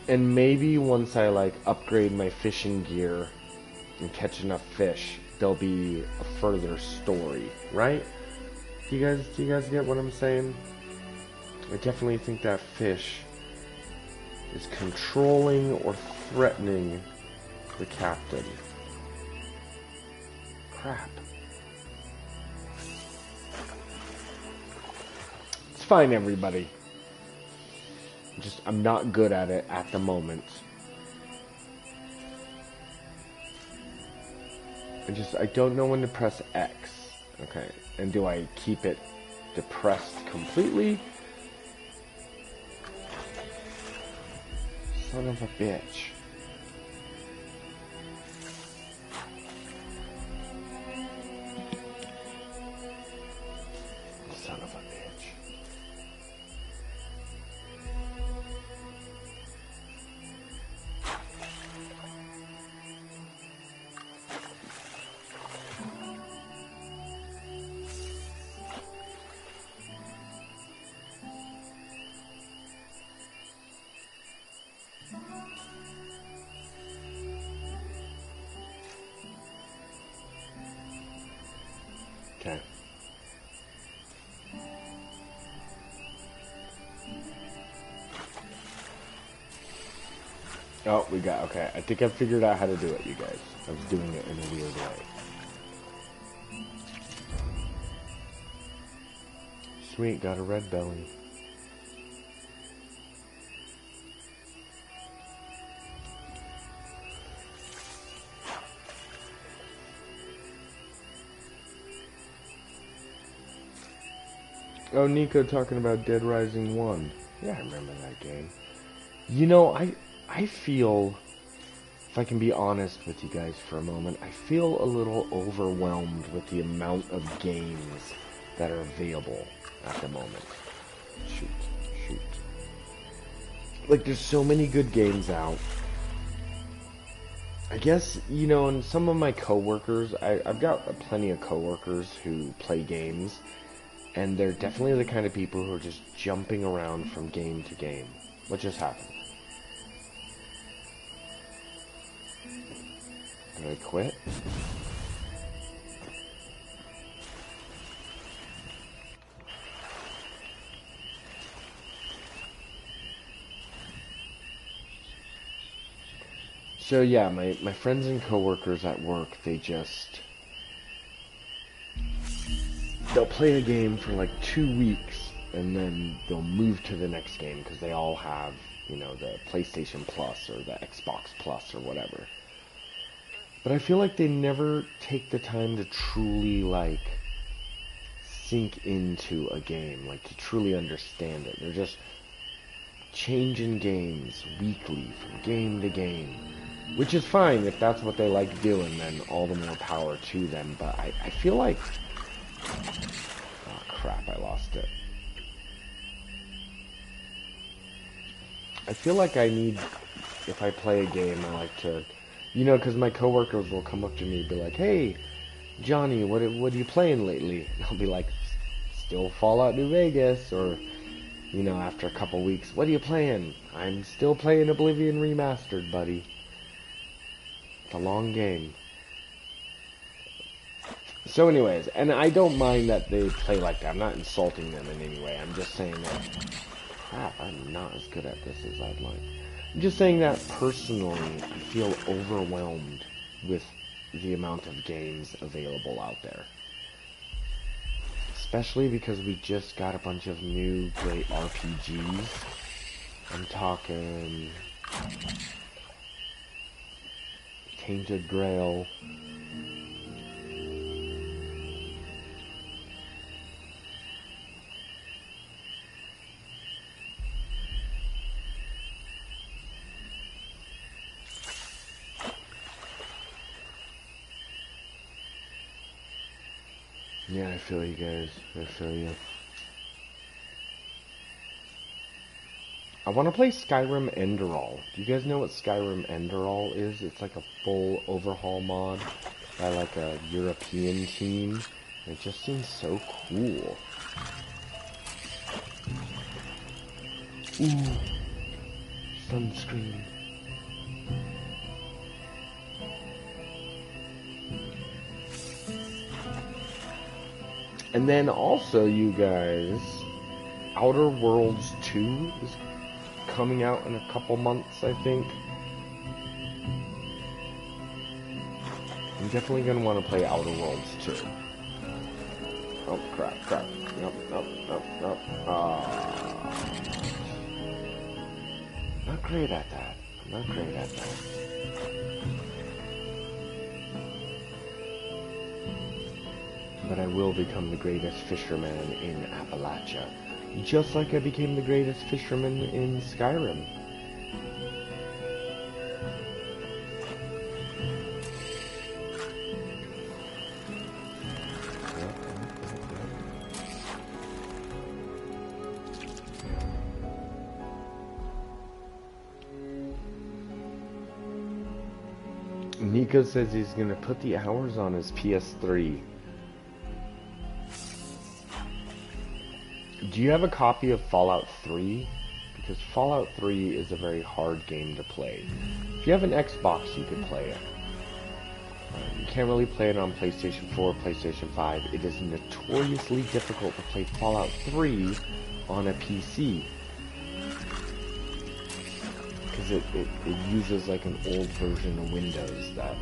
And maybe once I like upgrade my fishing gear and catch enough fish, there'll be a further story, right? Do you guys get what I'm saying? I definitely think that fish is controlling or threatening the captain. Crap. It's fine, everybody. I'm not good at it at the moment. I don't know when to press X. Okay. And do I keep it depressed completely? Son of a bitch. Son of a bitch. Okay. Oh, okay. I think I figured out how to do it, you guys. I was doing it in a weird way. Sweet, got a red belly. Oh, Nico talking about Dead Rising 1. Yeah, I remember that game. You know, I feel, if I can be honest with you guys for a moment, I feel a little overwhelmed with the amount of games that are available at the moment. Shoot. Like, there's so many good games out. I guess, you know, and some of my coworkers, I've got plenty of coworkers who play games, and they're definitely the kind of people who are just jumping around from game to game. What just happened? Did I quit? So yeah, my friends and coworkers at work, they just... they'll play a game for like 2 weeks, and then they'll move to the next game because they all have, you know, the PlayStation Plus or the Xbox Plus or whatever. But I feel like they never take the time to truly, like, sink into a game, like, to truly understand it. They're just changing games weekly from game to game, which is fine if that's what they like doing, then all the more power to them. But I feel like... Oh, crap, I lost it. I feel like I need... If I play a game, I like to... You know, because my coworkers will come up to me and be like, "Hey, Johnny, what are you playing lately?" And I'll be like, "Still Fallout New Vegas," or, you know, after a couple weeks, "What are you playing?" "I'm still playing Oblivion Remastered, buddy." It's a long game. So anyways, and I don't mind that they play like that. I'm not insulting them in any way. I'm just saying that, crap, I'm not as good at this as I'd like. I'm just saying that personally, I feel overwhelmed with the amount of games available out there. Especially because we just got a bunch of new great RPGs. I'm talking Tainted Grail, yeah, I feel you guys. I feel you. I want to play Skyrim Enderall. Do you guys know what Skyrim Enderall is? It's like a full overhaul mod by like a European team. It just seems so cool. Ooh. Sunscreen. And then also, you guys, Outer Worlds 2 is coming out in a couple months, I think. I'm definitely going to want to play Outer Worlds 2. Oh, crap. Nope. Not great at that. I'm not great at that. But I will become the greatest fisherman in Appalachia. Just like I became the greatest fisherman in Skyrim. Nico says he's gonna put the hours on his PS3. Do you have a copy of Fallout 3? Because Fallout 3 is a very hard game to play. If you have an Xbox, you can play it. You can't really play it on PlayStation 4, PlayStation 5. It is notoriously difficult to play Fallout 3 on a PC. Because it uses like an old version of Windows that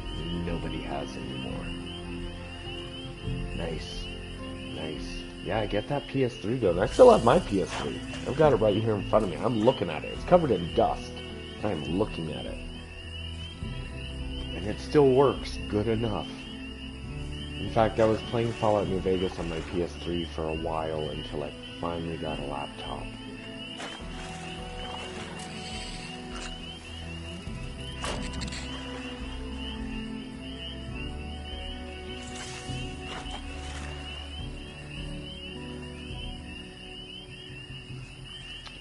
nobody has anymore. Nice. Yeah, I get that PS3 going. I still have my PS3. I've got it right here in front of me. I'm looking at it. It's covered in dust. I'm looking at it. And it still works good enough. In fact, I was playing Fallout New Vegas on my PS3 for a while until I finally got a laptop.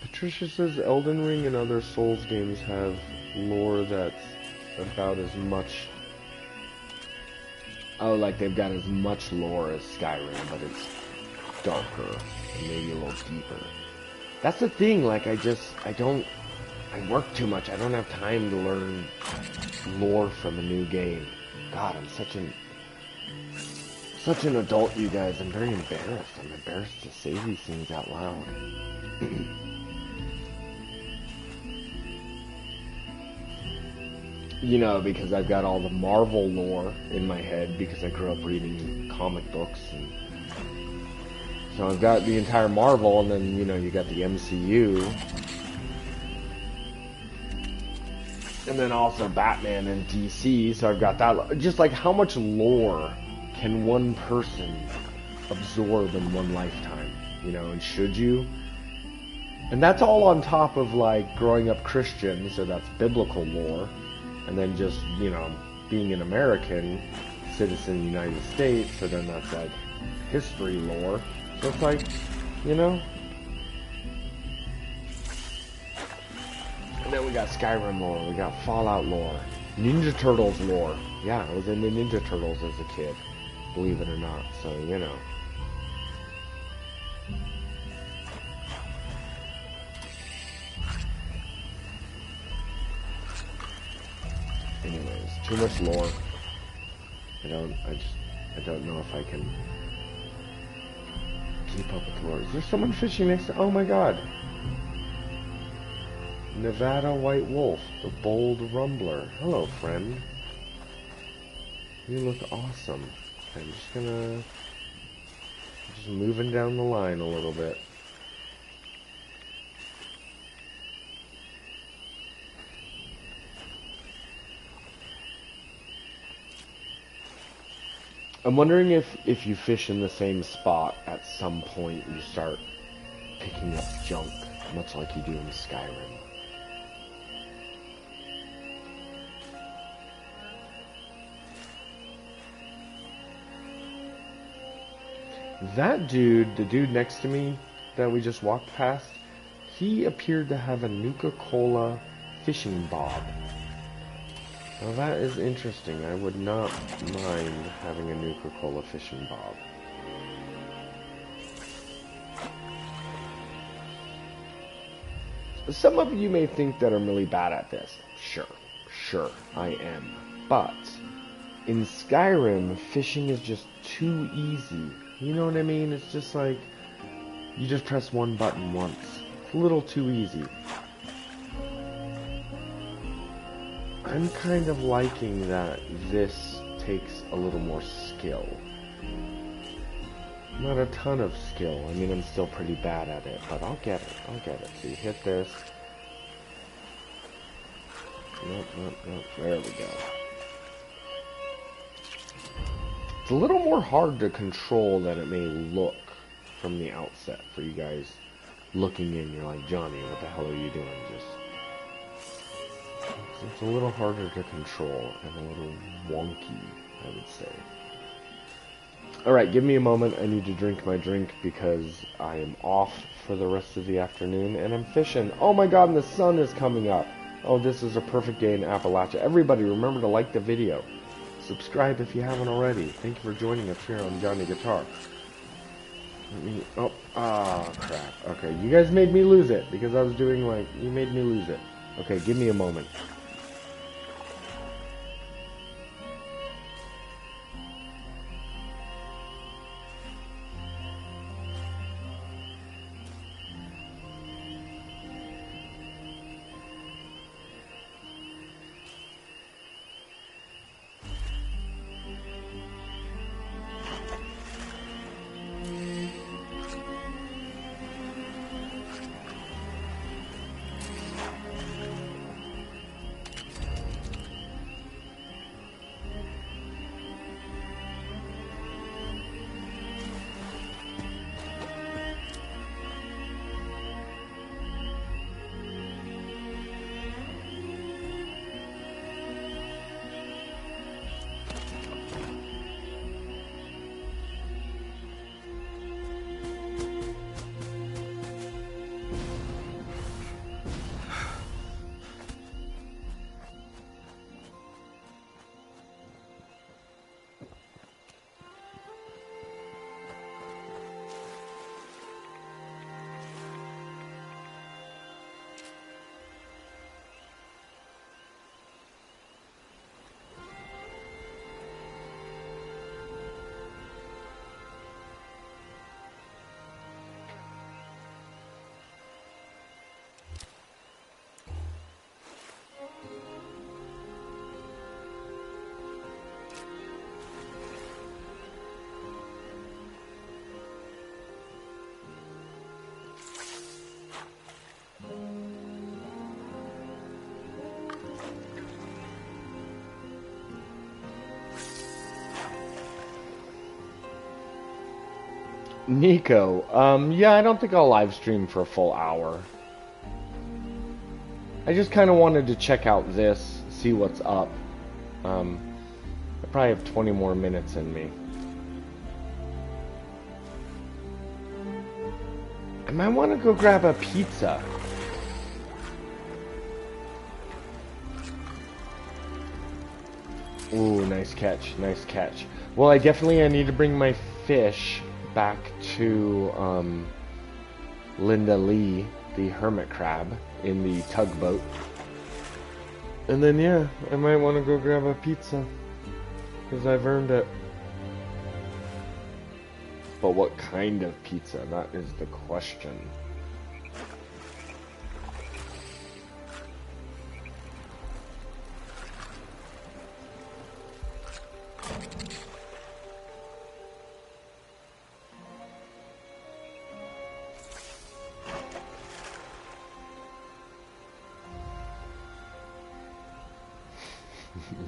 Patricia says Elden Ring and other Souls games have lore that's about as much... Oh, like they've got as much lore as Skyrim, but it's darker and maybe a little deeper. That's the thing, like I work too much. I don't have time to learn lore from a new game. God, I'm such an adult, you guys. I'm very embarrassed. I'm embarrassed to say these things out loud. You know, because I've got all the Marvel lore in my head because I grew up reading comic books and So I've got the entire Marvel, and then, you know, you got the MCU. And then also Batman and DC, so I've got that. Just like, how much lore can one person absorb in one lifetime? You know, and should you? And that's all on top of, like, growing up Christian, so that's biblical lore. And then just, you know, being an American citizen of the United States, so then that's, like, history lore. So it's like, you know? And then we got Skyrim lore, we got Fallout lore, Ninja Turtles lore. Yeah, I was into Ninja Turtles as a kid, believe it or not, so, you know. Anyways, too much lore. I don't know if I can keep up with lore. Is there someone fishing next to... Oh my god. Nevada White Wolf, the bold rumbler. Hello, friend. You look awesome. I'm just moving down the line a little bit. I'm wondering if you fish in the same spot, at some point you start picking up junk, much like you do in Skyrim. That dude, the dude next to me that we just walked past, he appeared to have a Nuka-Cola fishing bob. Well, that is interesting. I would not mind having a Nuka-Cola fishing bob. Some of you may think that I'm really bad at this. Sure, I am. But in Skyrim, fishing is just too easy. You know what I mean? It's just like, you just press one button once. It's a little too easy. I'm kind of liking that this takes a little more skill. Not a ton of skill. I mean, I'm still pretty bad at it, but I'll get it. So you hit this. Nope. There we go. It's a little more hard to control than it may look from the outset for you guys looking in. You're like, Johnny, what the hell are you doing? It's a little harder to control and a little wonky, I would say. Alright, give me a moment. I need to drink my drink because I am off for the rest of the afternoon and I'm fishing. Oh my god, and the sun is coming up. Oh, this is a perfect day in Appalachia. Everybody, remember to like the video. Subscribe if you haven't already. Thank you for joining us here on Johnny Guitar. Crap. Okay, you guys made me lose it because I was doing like, you made me lose it. Okay, give me a moment. Nico, yeah, I don't think I'll live stream for a full hour. I just kind of wanted to check out this, see what's up. I probably have 20 more minutes in me. I might want to go grab a pizza. Ooh, nice catch, nice catch. Well, I need to bring my fish back to Linda Lee, the hermit crab, in the tugboat. And then, yeah, I might want to go grab a pizza, because I've earned it. But what kind of pizza? That is the question.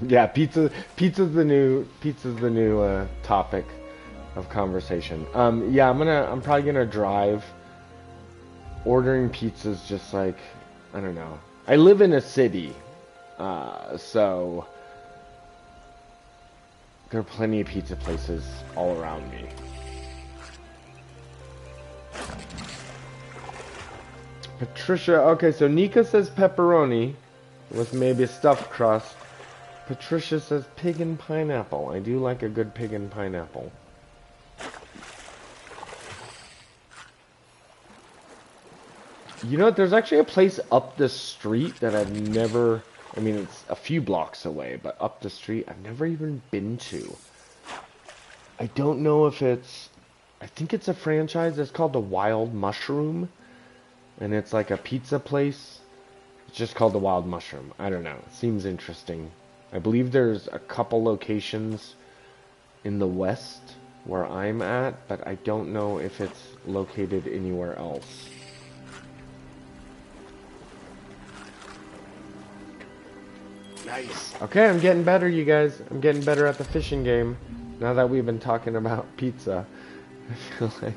Yeah, pizza's the new topic of conversation. Yeah, I'm probably gonna drive. Ordering pizzas just like, I don't know. I live in a city, so there are plenty of pizza places all around me. Patricia, okay, so Nika says pepperoni with maybe a stuffed crust. Patricia says pig and pineapple. I do like a good pig and pineapple. You know what, there's actually a place up the street that I've never, I mean, it's a few blocks away, but up the street I've never even been to. I don't know if it's, I think it's a franchise. It's called the Wild Mushroom, and it's like a pizza place. It's just called the Wild Mushroom. I don't know, it seems interesting. I believe there's a couple locations in the west where I'm at, but I don't know if it's located anywhere else. Nice. Okay, I'm getting better, you guys. I'm getting better at the fishing game. Now that we've been talking about pizza, I feel like...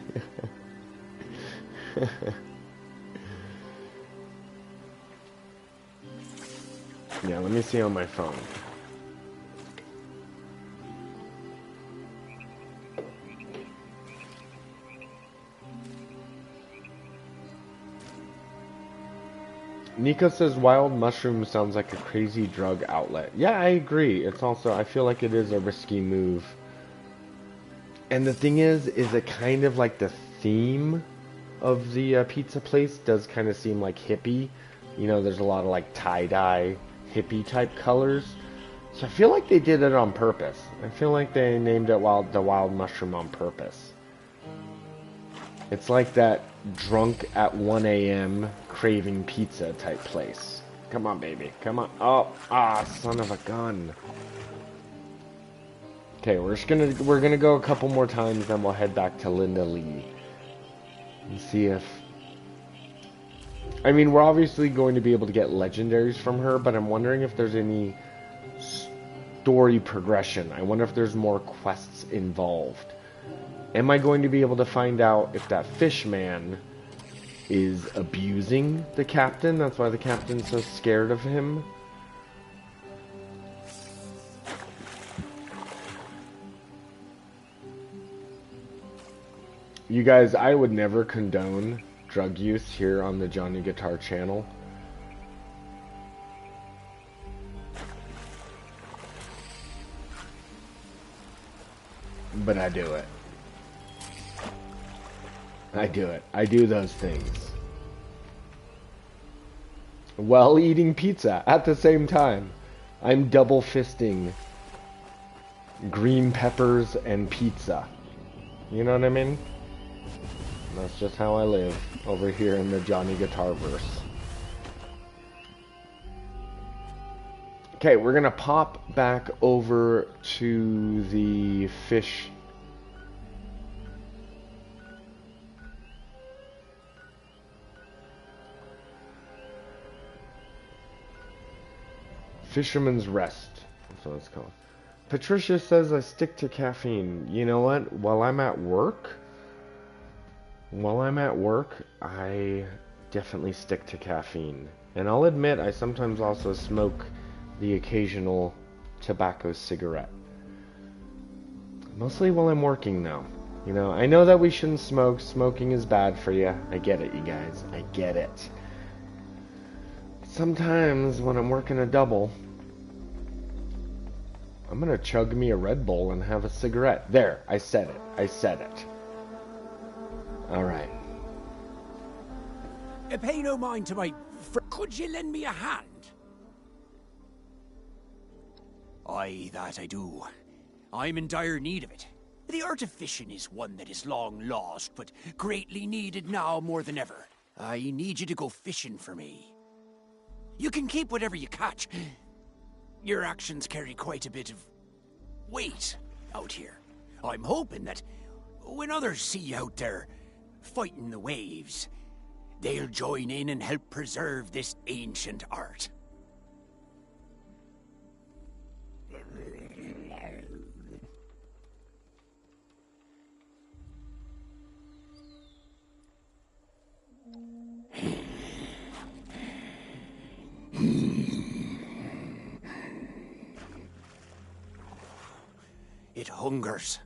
Yeah, let me see on my phone. Nico says wild mushroom sounds like a crazy drug outlet. Yeah, I agree. It's also, I feel like it is a risky move. And the thing is it kind of like the theme of the pizza place does kind of seem like hippie. You know, there's a lot of like tie-dye hippie type colors. So I feel like they did it on purpose. I feel like they named it the wild mushroom on purpose. It's like that drunk at 1 a.m. craving pizza type place. Come on, baby. Come on. Oh, son of a gun. Okay, we're gonna go a couple more times, then we'll head back to Linda Lee and see if, I mean, we're obviously going to be able to get legendaries from her, but I'm wondering if there's any story progression. I wonder if there's more quests involved. Am I going to be able to find out if that fish man is abusing the captain? That's why the captain's so scared of him. You guys, I would never condone drug use here on the Johnny Guitar channel. But I do it. I do it. I do those things. While eating pizza at the same time. I'm double fisting green peppers and pizza. You know what I mean? That's just how I live over here in the Johnny Guitar verse. Okay, we're gonna pop back over to the fish. Fisherman's Rest. That's what it's called. Patricia says I stick to caffeine. You know what? While I'm at work, I definitely stick to caffeine. And I'll admit, I sometimes also smoke the occasional tobacco cigarette. Mostly while I'm working, though. You know, I know that we shouldn't smoke. Smoking is bad for you. I get it, you guys. I get it. Sometimes when I'm working a double, I'm gonna chug me a Red Bull and have a cigarette. There, I said it. I said it. Alright. Pay no mind to my could you lend me a hand? Aye, that I do. I'm in dire need of it. The art of fishing is one that is long lost, but greatly needed now more than ever. I need you to go fishing for me. You can keep whatever you catch. Your actions carry quite a bit of weight out here. I'm hoping that when others see you out there fighting the waves, they'll join in and help preserve this ancient art. It hungers.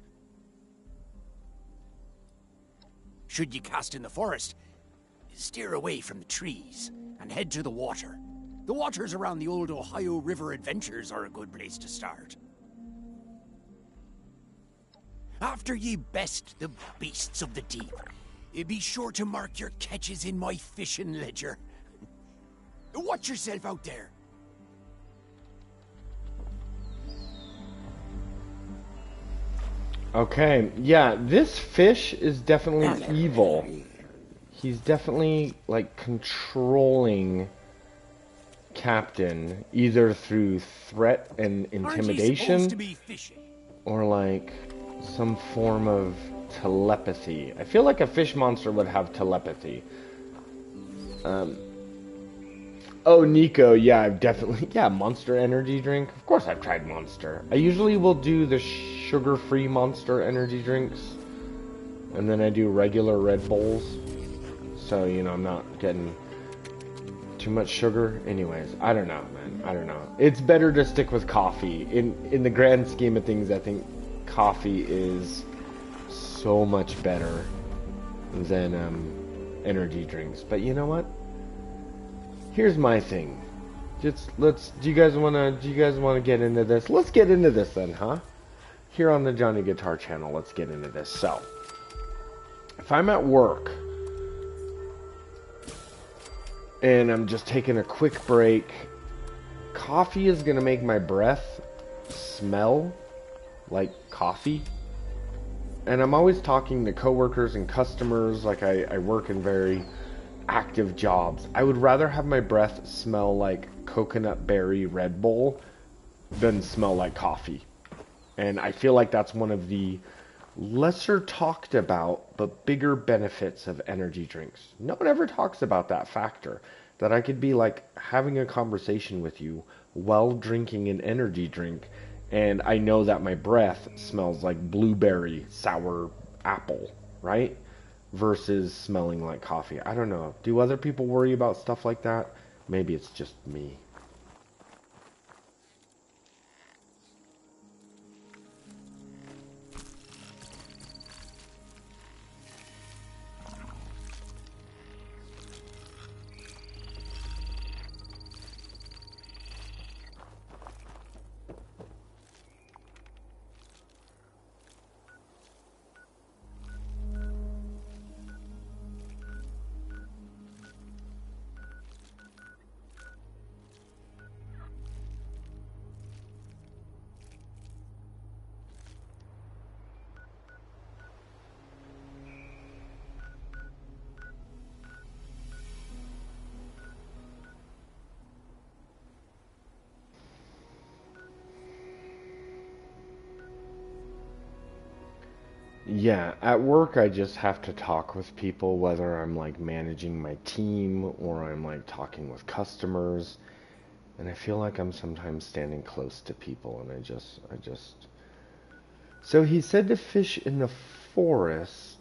Should you cast in the forest, steer away from the trees and head to the water. The waters around the old Ohio River adventures are a good place to start. After ye best the beasts of the deep, be sure to mark your catches in my fishing ledger. Watch yourself out there. Okay, yeah, this fish is definitely evil. He's definitely, like, controlling Captain, either through threat and intimidation, or, like, some form of telepathy. I feel like a fish monster would have telepathy. Oh, Nico, yeah, I've definitely... Yeah, Monster energy drink. Of course I've tried Monster. I usually will do the sugar-free Monster energy drinks. And then I do regular Red Bulls. So, you know, I'm not getting too much sugar. Anyways, I don't know, man. I don't know. It's better to stick with coffee. In the grand scheme of things, I think coffee is so much better than energy drinks. But you know what? Here's my thing. Do you guys wanna get into this? Let's get into this then, huh? Here on the Johnny Guitar channel, let's get into this. So, if I'm at work and I'm just taking a quick break, coffee is gonna make my breath smell like coffee. And I'm always talking to coworkers and customers, like I work in very active jobs. I would rather have my breath smell like coconut berry Red Bull than smell like coffee. And I feel like that's one of the lesser talked about but bigger benefits of energy drinks. No one ever talks about that factor, that I could be like having a conversation with you while drinking an energy drink, and I know that my breath smells like blueberry sour apple, right? Versus smelling like coffee. I don't know. Do other people worry about stuff like that? Maybe it's just me. Yeah, at work I just have to talk with people, whether I'm like managing my team or I'm like talking with customers. And I feel like I'm sometimes standing close to people, and I just... So he said to fish in the forest.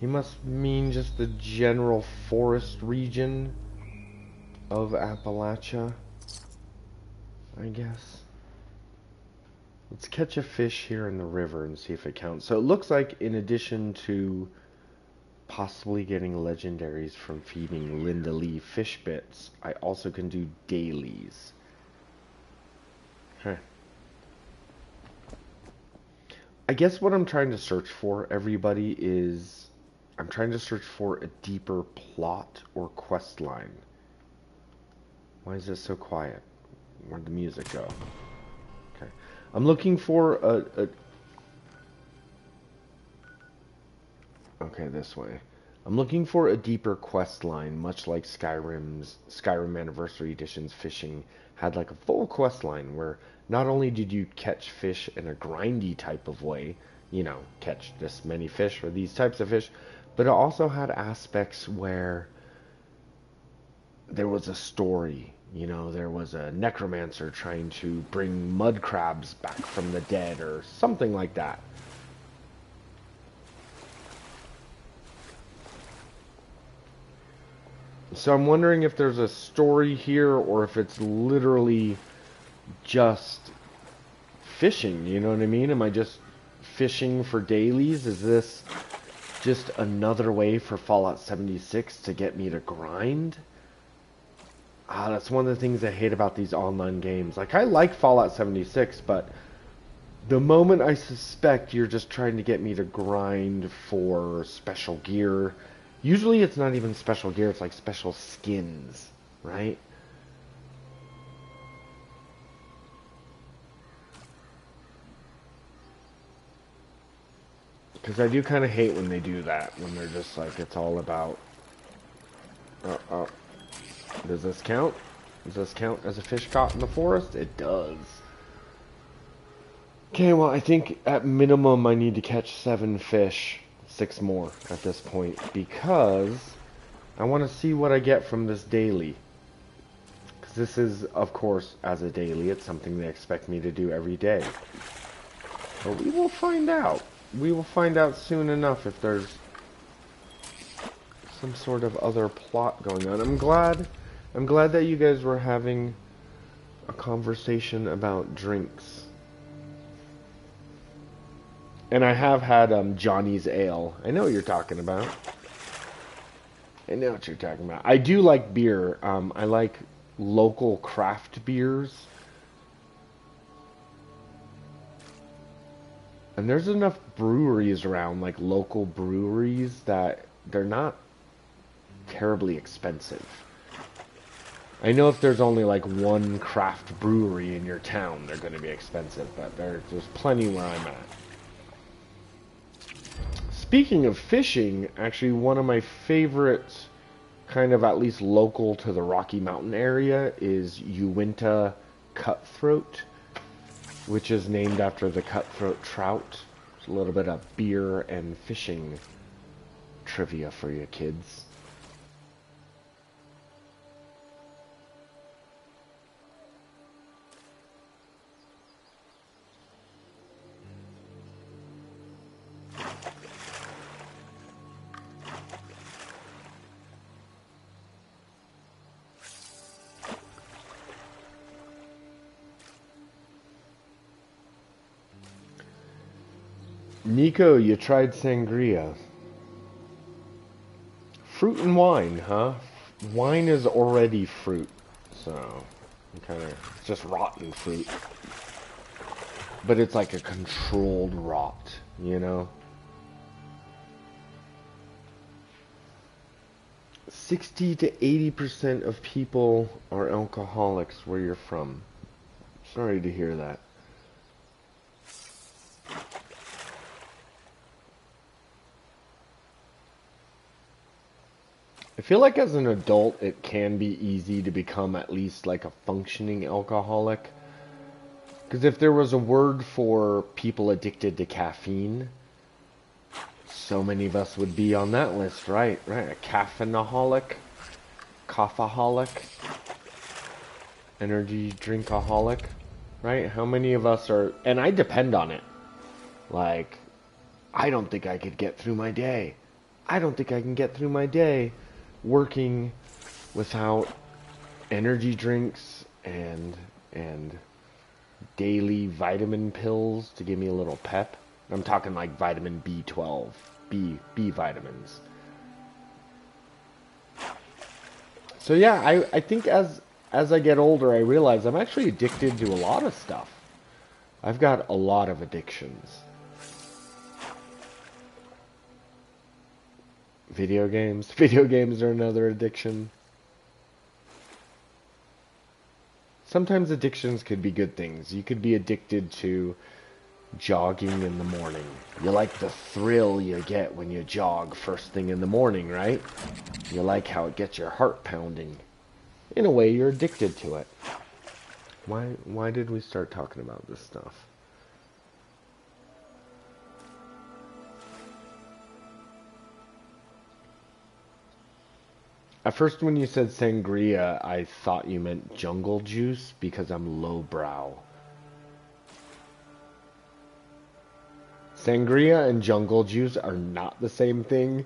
He must mean just the general forest region of Appalachia, I guess. Let's catch a fish here in the river and see if it counts. So it looks like in addition to possibly getting legendaries from feeding Linda Lee fish bits, I also can do dailies. Huh. I guess what I'm trying to search for, everybody, is I'm trying to search for a deeper plot or quest line. Why is this so quiet? Where'd the music go? Okay. I'm looking for a okay, this way. I'm looking for a deeper quest line, much like Skyrim Anniversary Edition's fishing had like a full quest line where not only did you catch fish in a grindy type of way, you know, catch this many fish or these types of fish, but it also had aspects where there was a story. You know, there was a necromancer trying to bring mud crabs back from the dead or something like that. So I'm wondering if there's a story here or if it's literally just fishing, you know what I mean? Am I just fishing for dailies? Is this just another way for Fallout 76 to get me to grind? That's one of the things I hate about these online games. Like, I like Fallout 76, but the moment I suspect you're just trying to get me to grind for special gear, usually it's not even special gear, it's like special skins, right? Because I do kind of hate when they do that, when they're just like, it's all about... Does this count? Does this count as a fish caught in the forest? It does. Okay, well, I think at minimum I need to catch 7 fish. 6 more at this point, because I want to see what I get from this daily. Because this is, of course, as a daily, it's something they expect me to do every day. But we will find out. We will find out soon enough if there's some sort of other plot going on. I'm glad that you guys were having a conversation about drinks. And I have had Johnny's Ale. I know what you're talking about. I know what you're talking about. I do like beer. I like local craft beers. And there's enough breweries around, like local breweries, that they're not terribly expensive. I know if there's only like one craft brewery in your town, they're going to be expensive, but there's plenty where I'm at. Speaking of fishing, actually one of my favorite, kind of at least local to the Rocky Mountain area, is Uinta Cutthroat, which is named after the cutthroat trout. It's a little bit of beer and fishing trivia for you kids. Nico, you tried sangria. Fruit and wine, huh? Wine is already fruit, so kind of it's just rotten fruit. But it's like a controlled rot, you know? 60 to 80% of people are alcoholics where you're from. Sorry to hear that. I feel like as an adult, it can be easy to become at least like a functioning alcoholic. Because if there was a word for people addicted to caffeine, so many of us would be on that list, right? Right, a caffeinaholic, coffeeholic. energy drinkaholic, right? How many of us are, and I depend on it. Like, I don't think I could get through my day. I don't think I can get through my day working without energy drinks and daily vitamin pills to give me a little pep. I'm talking like vitamin B12, B vitamins. So yeah, I think as I get older, I realize I'm actually addicted to a lot of stuff. I've got a lot of addictions. Video games. Video games are another addiction. Sometimes addictions could be good things. You could be addicted to jogging in the morning. You like the thrill you get when you jog first thing in the morning, right? You like how it gets your heart pounding. In a way, you're addicted to it. Why did we start talking about this stuff? At first, when you said sangria, I thought you meant jungle juice because I'm lowbrow. Sangria and jungle juice are not the same thing,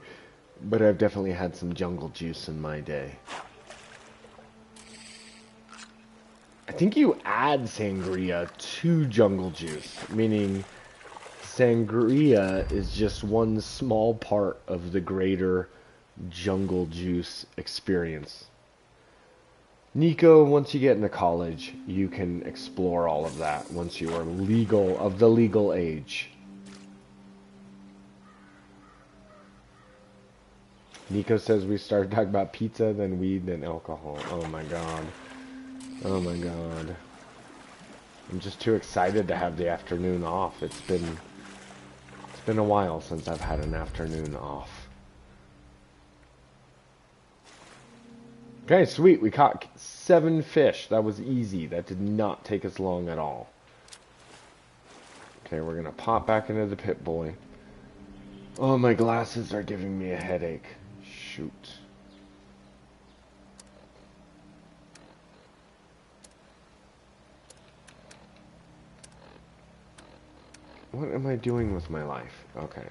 but I've definitely had some jungle juice in my day. I think you add sangria to jungle juice, meaning sangria is just one small part of the greater jungle juice experience. Nico, once you get into college, you can explore all of that once you are of the legal age. Nico says we started talking about pizza, then weed, then alcohol. Oh my god. Oh my god. I'm just too excited to have the afternoon off. It's been a while since I've had an afternoon off. Okay, sweet. We caught 7 fish. That was easy. That did not take us long at all. Okay, we're going to pop back into the pit boy. Oh, my glasses are giving me a headache. Shoot. What am I doing with my life? Okay.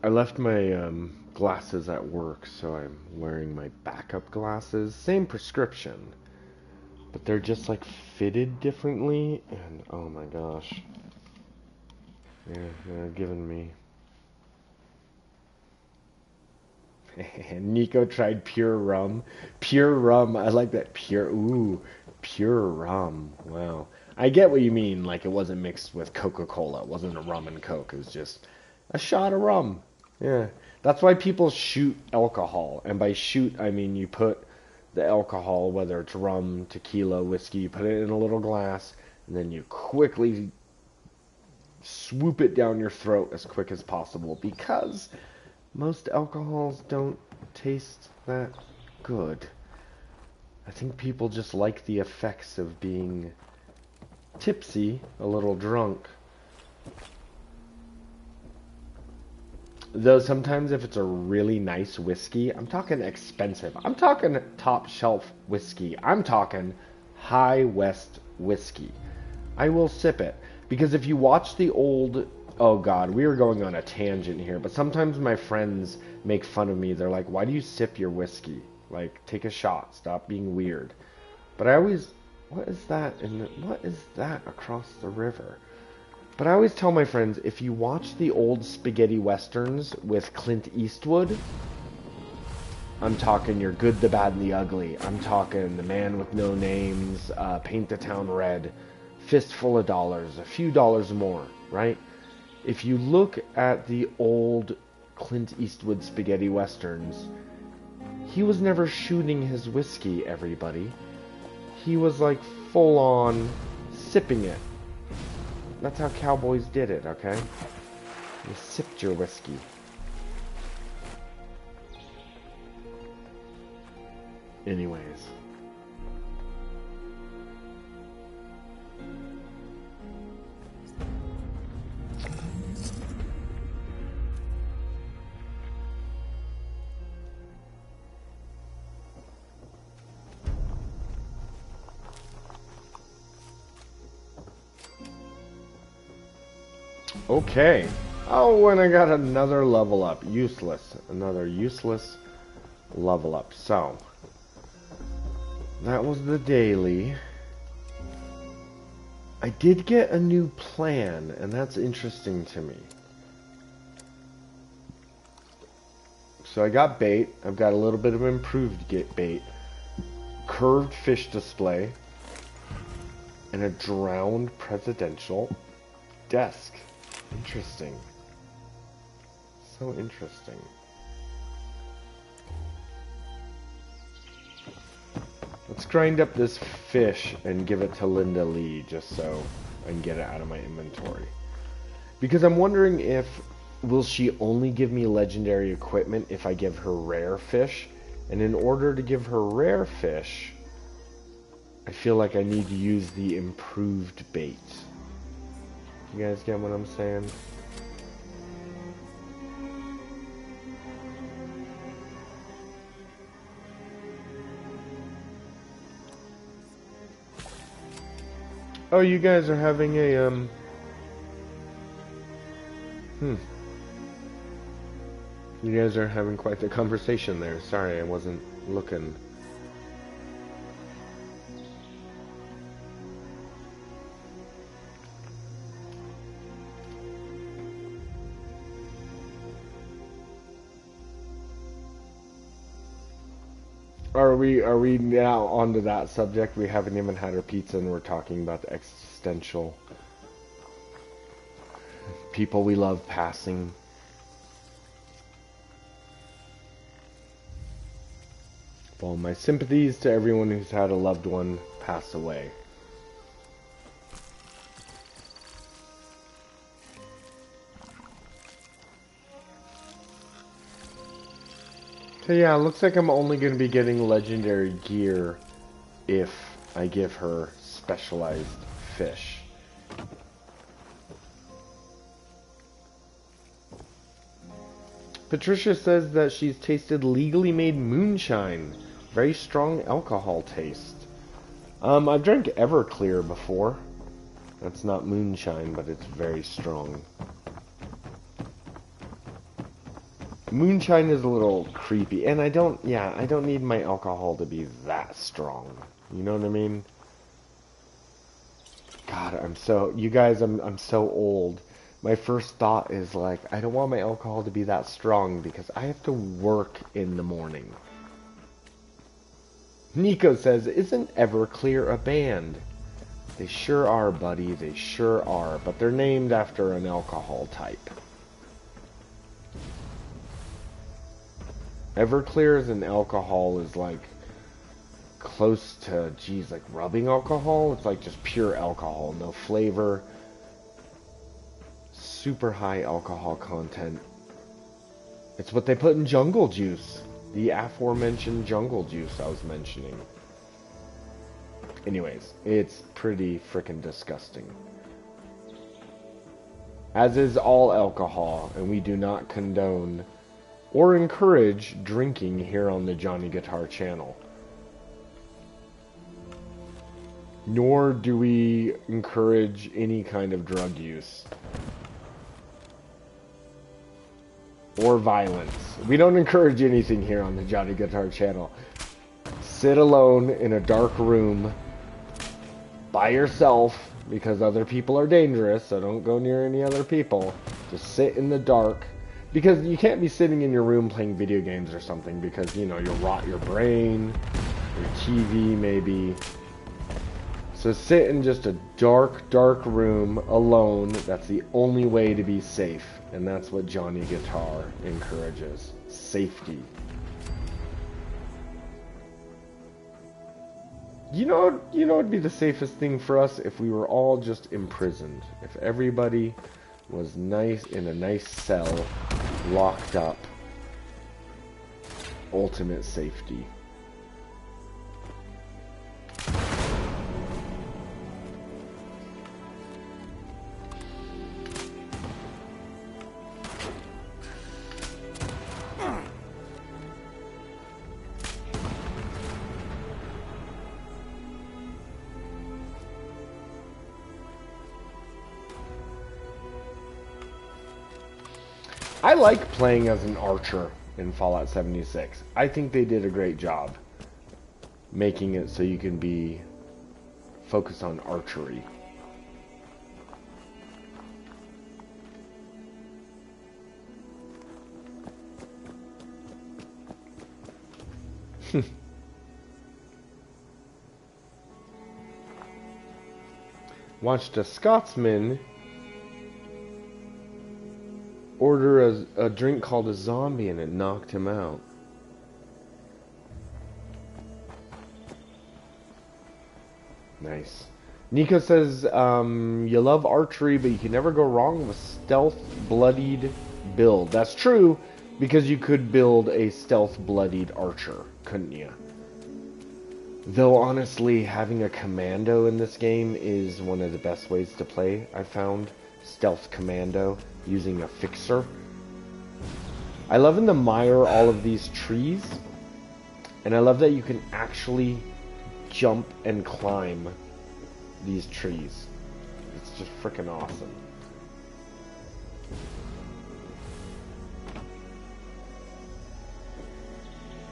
I left my glasses at work, so I'm wearing my backup glasses. Same prescription, but they're just like fitted differently, and oh my gosh. Yeah, they're giving me... Nico tried pure rum. Pure rum, I like that. Pure rum. Wow. I get what you mean, like it wasn't mixed with Coca-Cola. It wasn't a rum and Coke. It was just a shot of rum. Yeah. That's why people shoot alcohol. And by shoot, I mean you put the alcohol, whether it's rum, tequila, whiskey, you put it in a little glass, and then you quickly swoop it down your throat as quick as possible, because most alcohols don't taste that good. I think people just like the effects of being tipsy, a little drunk. Though sometimes if it's a really nice whiskey, I'm talking expensive. I'm talking top shelf whiskey. I'm talking High West whiskey. I will sip it. Because if you watch the old... Oh god, we are going on a tangent here, but sometimes my friends make fun of me. They're like, why do you sip your whiskey? Like, take a shot. Stop being weird. But I always... What is that? What is that across the river? But I always tell my friends, if you watch the old spaghetti westerns with Clint Eastwood, I'm talking Your Good, the Bad, and the Ugly. I'm talking The Man with No Names, Paint the Town Red, Fistful of Dollars, a few dollars more, right? If you look at the old Clint Eastwood spaghetti westerns, he was never shooting his whiskey, everybody. He was like full on sipping it. That's how cowboys did it, okay? You sipped your whiskey. Anyways. Okay. Oh, and I got another level up. Useless. Another useless level up. So, that was the daily. I did get a new plan, and that's interesting to me. So I got bait. I've got a little bit of improved bait. Curved fish display. And a drowned presidential desk. Interesting. So interesting. Let's grind up this fish and give it to Linda Lee just so I can get it out of my inventory. Because I'm wondering if, will she only give me legendary equipment if I give her rare fish? And in order to give her rare fish, I feel like I need to use the improved bait. You guys get what I'm saying? Oh, you guys are having a, You guys are having quite the conversation there. Sorry, I wasn't looking. Are we now onto that subject? We haven't even had our pizza and we're talking about the existential people we love passing. Well, my sympathies to everyone who's had a loved one pass away. So yeah, it looks like I'm only going to be getting legendary gear if I give her specialized fish. Patricia says that she's tasted legally made moonshine. Very strong alcohol taste. I've drank Everclear before. That's not moonshine, but it's very strong. Moonshine is a little creepy, and I don't need my alcohol to be that strong. You know what I mean? God, I'm so old. My first thought is like, I don't want my alcohol to be that strong because I have to work in the morning. Nico says, isn't Everclear a band? They sure are, buddy, they sure are, but they're named after an alcohol type. Everclear as an alcohol is like close to, geez, like rubbing alcohol. It's like just pure alcohol, no flavor. Super high alcohol content. It's what they put in jungle juice. The aforementioned jungle juice I was mentioning. Anyways, it's pretty freaking disgusting. As is all alcohol, and we do not condone or encourage drinking here on the Johnny Guitar channel. Nor do we encourage any kind of drug use. Or violence. We don't encourage anything here on the Johnny Guitar channel. Sit alone in a dark room by yourself because other people are dangerous, so don't go near any other people. Just sit in the dark. Because you can't be sitting in your room playing video games or something because, you know, you'll rot your brain, your TV maybe. So sit in just a dark, dark room alone. That's the only way to be safe. And that's what Johnny Guitar encourages. Safety. You know it'd be the safest thing for us if we were all just imprisoned. If everybody was nice in a nice cell, locked up. Ultimate safety. I like playing as an archer in Fallout 76. I think they did a great job making it so you can be focused on archery. Watched a Scotsman order a drink called a zombie and it knocked him out. Nice. Nico says, you love archery, but you can never go wrong with stealth bloodied build. That's true, because you could build a stealth bloodied archer, couldn't you? Though honestly, having a commando in this game is one of the best ways to play, I found. Stealth commando, using a fixer. I love in the mire all of these trees, and I love that you can actually jump and climb these trees. It's just freaking awesome.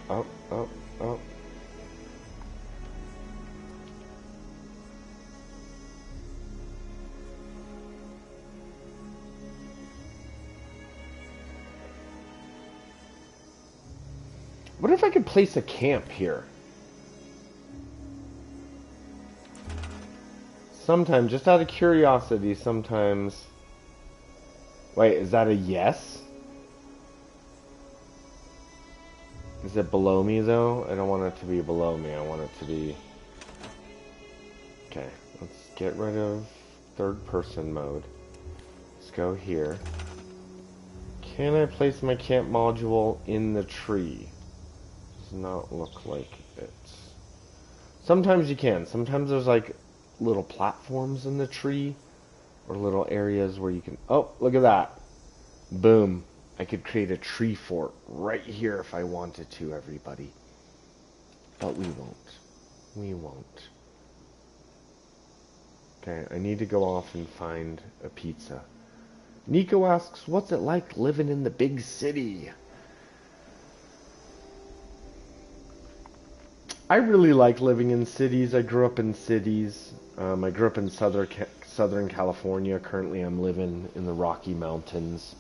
Oh, oh, oh. What if I could place a camp here? Sometimes, just out of curiosity, sometimes... Wait, is that a yes? Is it below me, though? I don't want it to be below me. I want it to be... Okay, let's get rid of third-person mode. Let's go here. Can I place my camp module in the tree? Does not look like it. Sometimes you can. Sometimes there's, like, little platforms in the tree, or little areas where you can... Oh, look at that. Boom. I could create a tree fort right here if I wanted to, everybody. But we won't. We won't. Okay, I need to go off and find a pizza. Nico asks, what's it like living in the big city? I really like living in cities. I grew up in cities. I grew up in Southern California. Currently, I'm living in the Rocky Mountains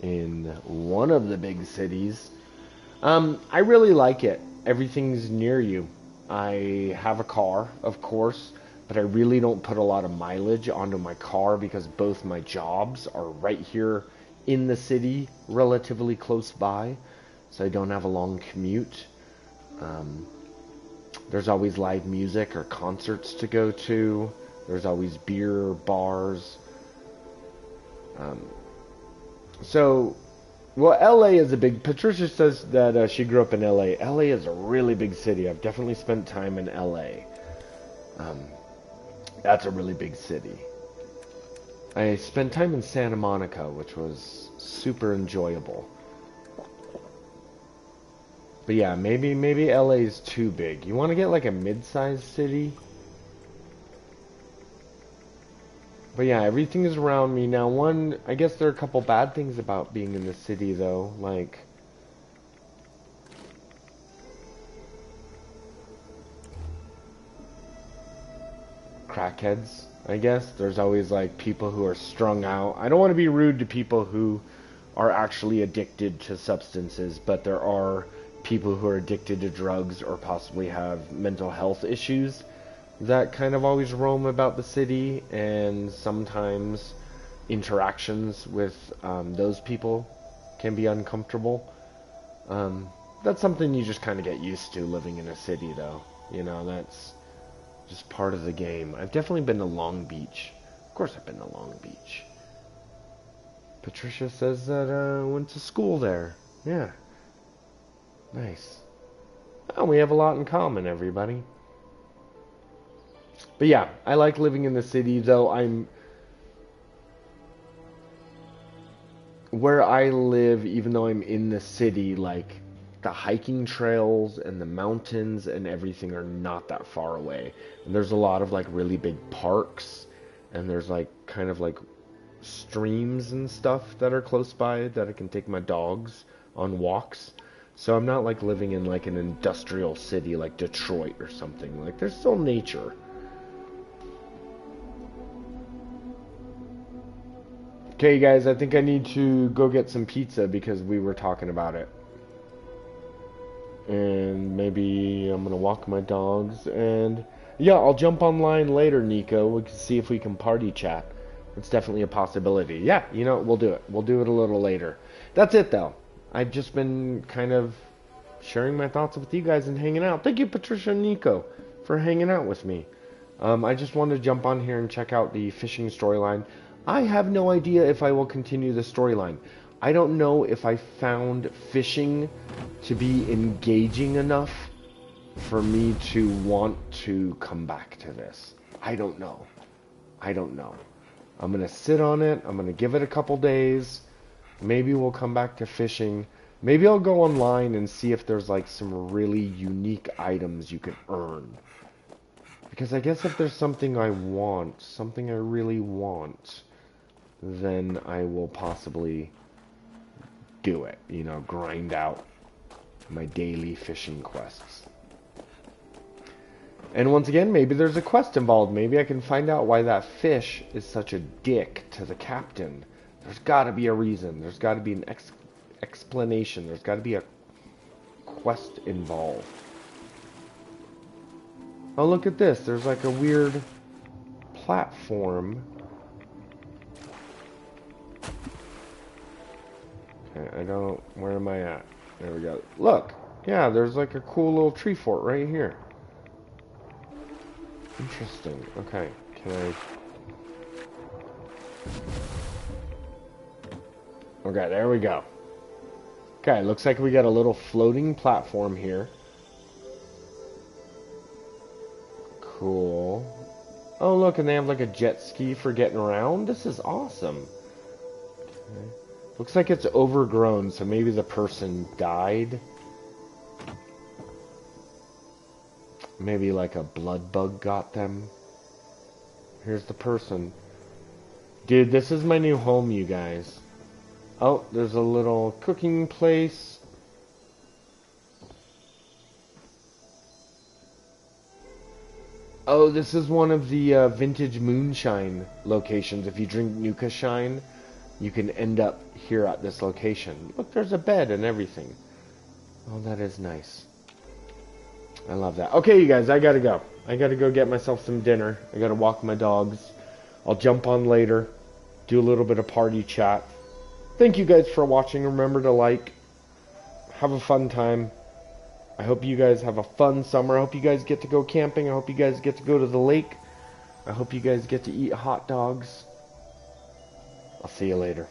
in one of the big cities. I really like it. Everything's near you. I have a car, of course, but I really don't put a lot of mileage onto my car because both my jobs are right here in the city, relatively close by, so I don't have a long commute. There's always live music or concerts to go to. There's always beer, bars. Well, LA is a big... Patricia says that she grew up in LA. LA is a really big city. I've definitely spent time in LA. That's a really big city. I spent time in Santa Monica, which was super enjoyable. But yeah, maybe LA is too big. You want to get like a mid-sized city? But yeah, everything is around me. Now, I guess there are a couple bad things about being in the city, though. Like, crackheads, I guess. There's always, like, people who are strung out. I don't want to be rude to people who are actually addicted to substances, but there are people who are addicted to drugs or possibly have mental health issues that kind of always roam about the city, and sometimes interactions with those people can be uncomfortable. That's something you just kind of get used to living in a city, though. You know, that's just part of the game. I've definitely been to Long Beach. Of course I've been to Long Beach. Patricia says that I went to school there. Yeah. Nice. Well, we have a lot in common, everybody. But yeah, I like living in the city, though where I live, even though I'm in the city, like, the hiking trails and the mountains and everything are not that far away. And there's a lot of, like, really big parks, and there's, like, kind of, like, streams and stuff that are close by that I can take my dogs on walks. So I'm not like living in like an industrial city like Detroit or something. Like there's still nature. Okay, guys, I think I need to go get some pizza because we were talking about it. And maybe I'm gonna walk my dogs, and yeah, I'll jump online later, Nico. We can see if we can party chat. It's definitely a possibility. Yeah, you know, we'll do it. We'll do it a little later. That's it, though. I've just been kind of sharing my thoughts with you guys and hanging out. Thank you, Patricia and Nico, for hanging out with me. I just wanted to jump on here and check out the fishing storyline. I have no idea if I will continue the storyline. I don't know if I found fishing to be engaging enough for me to want to come back to this. I don't know. I don't know. I'm going to sit on it. I'm going to give it a couple days. Maybe we'll come back to fishing. Maybe I'll go online and see if there's like some really unique items you can earn. Because I guess if there's something I want, something I really want, then I will possibly do it. You know, grind out my daily fishing quests. And once again, maybe there's a quest involved. Maybe I can find out why that fish is such a dick to the captain. There's got to be a reason. There's got to be an explanation. There's got to be a quest involved. Oh, look at this. There's like a weird platform. Okay, I don't... Where am I at? There we go. Look! Yeah, there's like a cool little tree fort right here. Interesting. Okay, can I... Okay, there we go. Okay, looks like we got a little floating platform here. Cool. Oh, look, and they have like a jet ski for getting around. This is awesome. Okay. Looks like it's overgrown, so maybe the person died. Maybe like a blood bug got them. Here's the person. Dude, this is my new home, you guys. Oh, there's a little cooking place. Oh, this is one of the vintage moonshine locations. If you drink Nuka Shine, you can end up here at this location. Look, there's a bed and everything. Oh, that is nice. I love that. Okay, you guys, I gotta go. I gotta go get myself some dinner. I gotta walk my dogs. I'll jump on later, do a little bit of party chat. Thank you guys for watching. Remember to like. Have a fun time. I hope you guys have a fun summer. I hope you guys get to go camping. I hope you guys get to go to the lake. I hope you guys get to eat hot dogs. I'll see you later.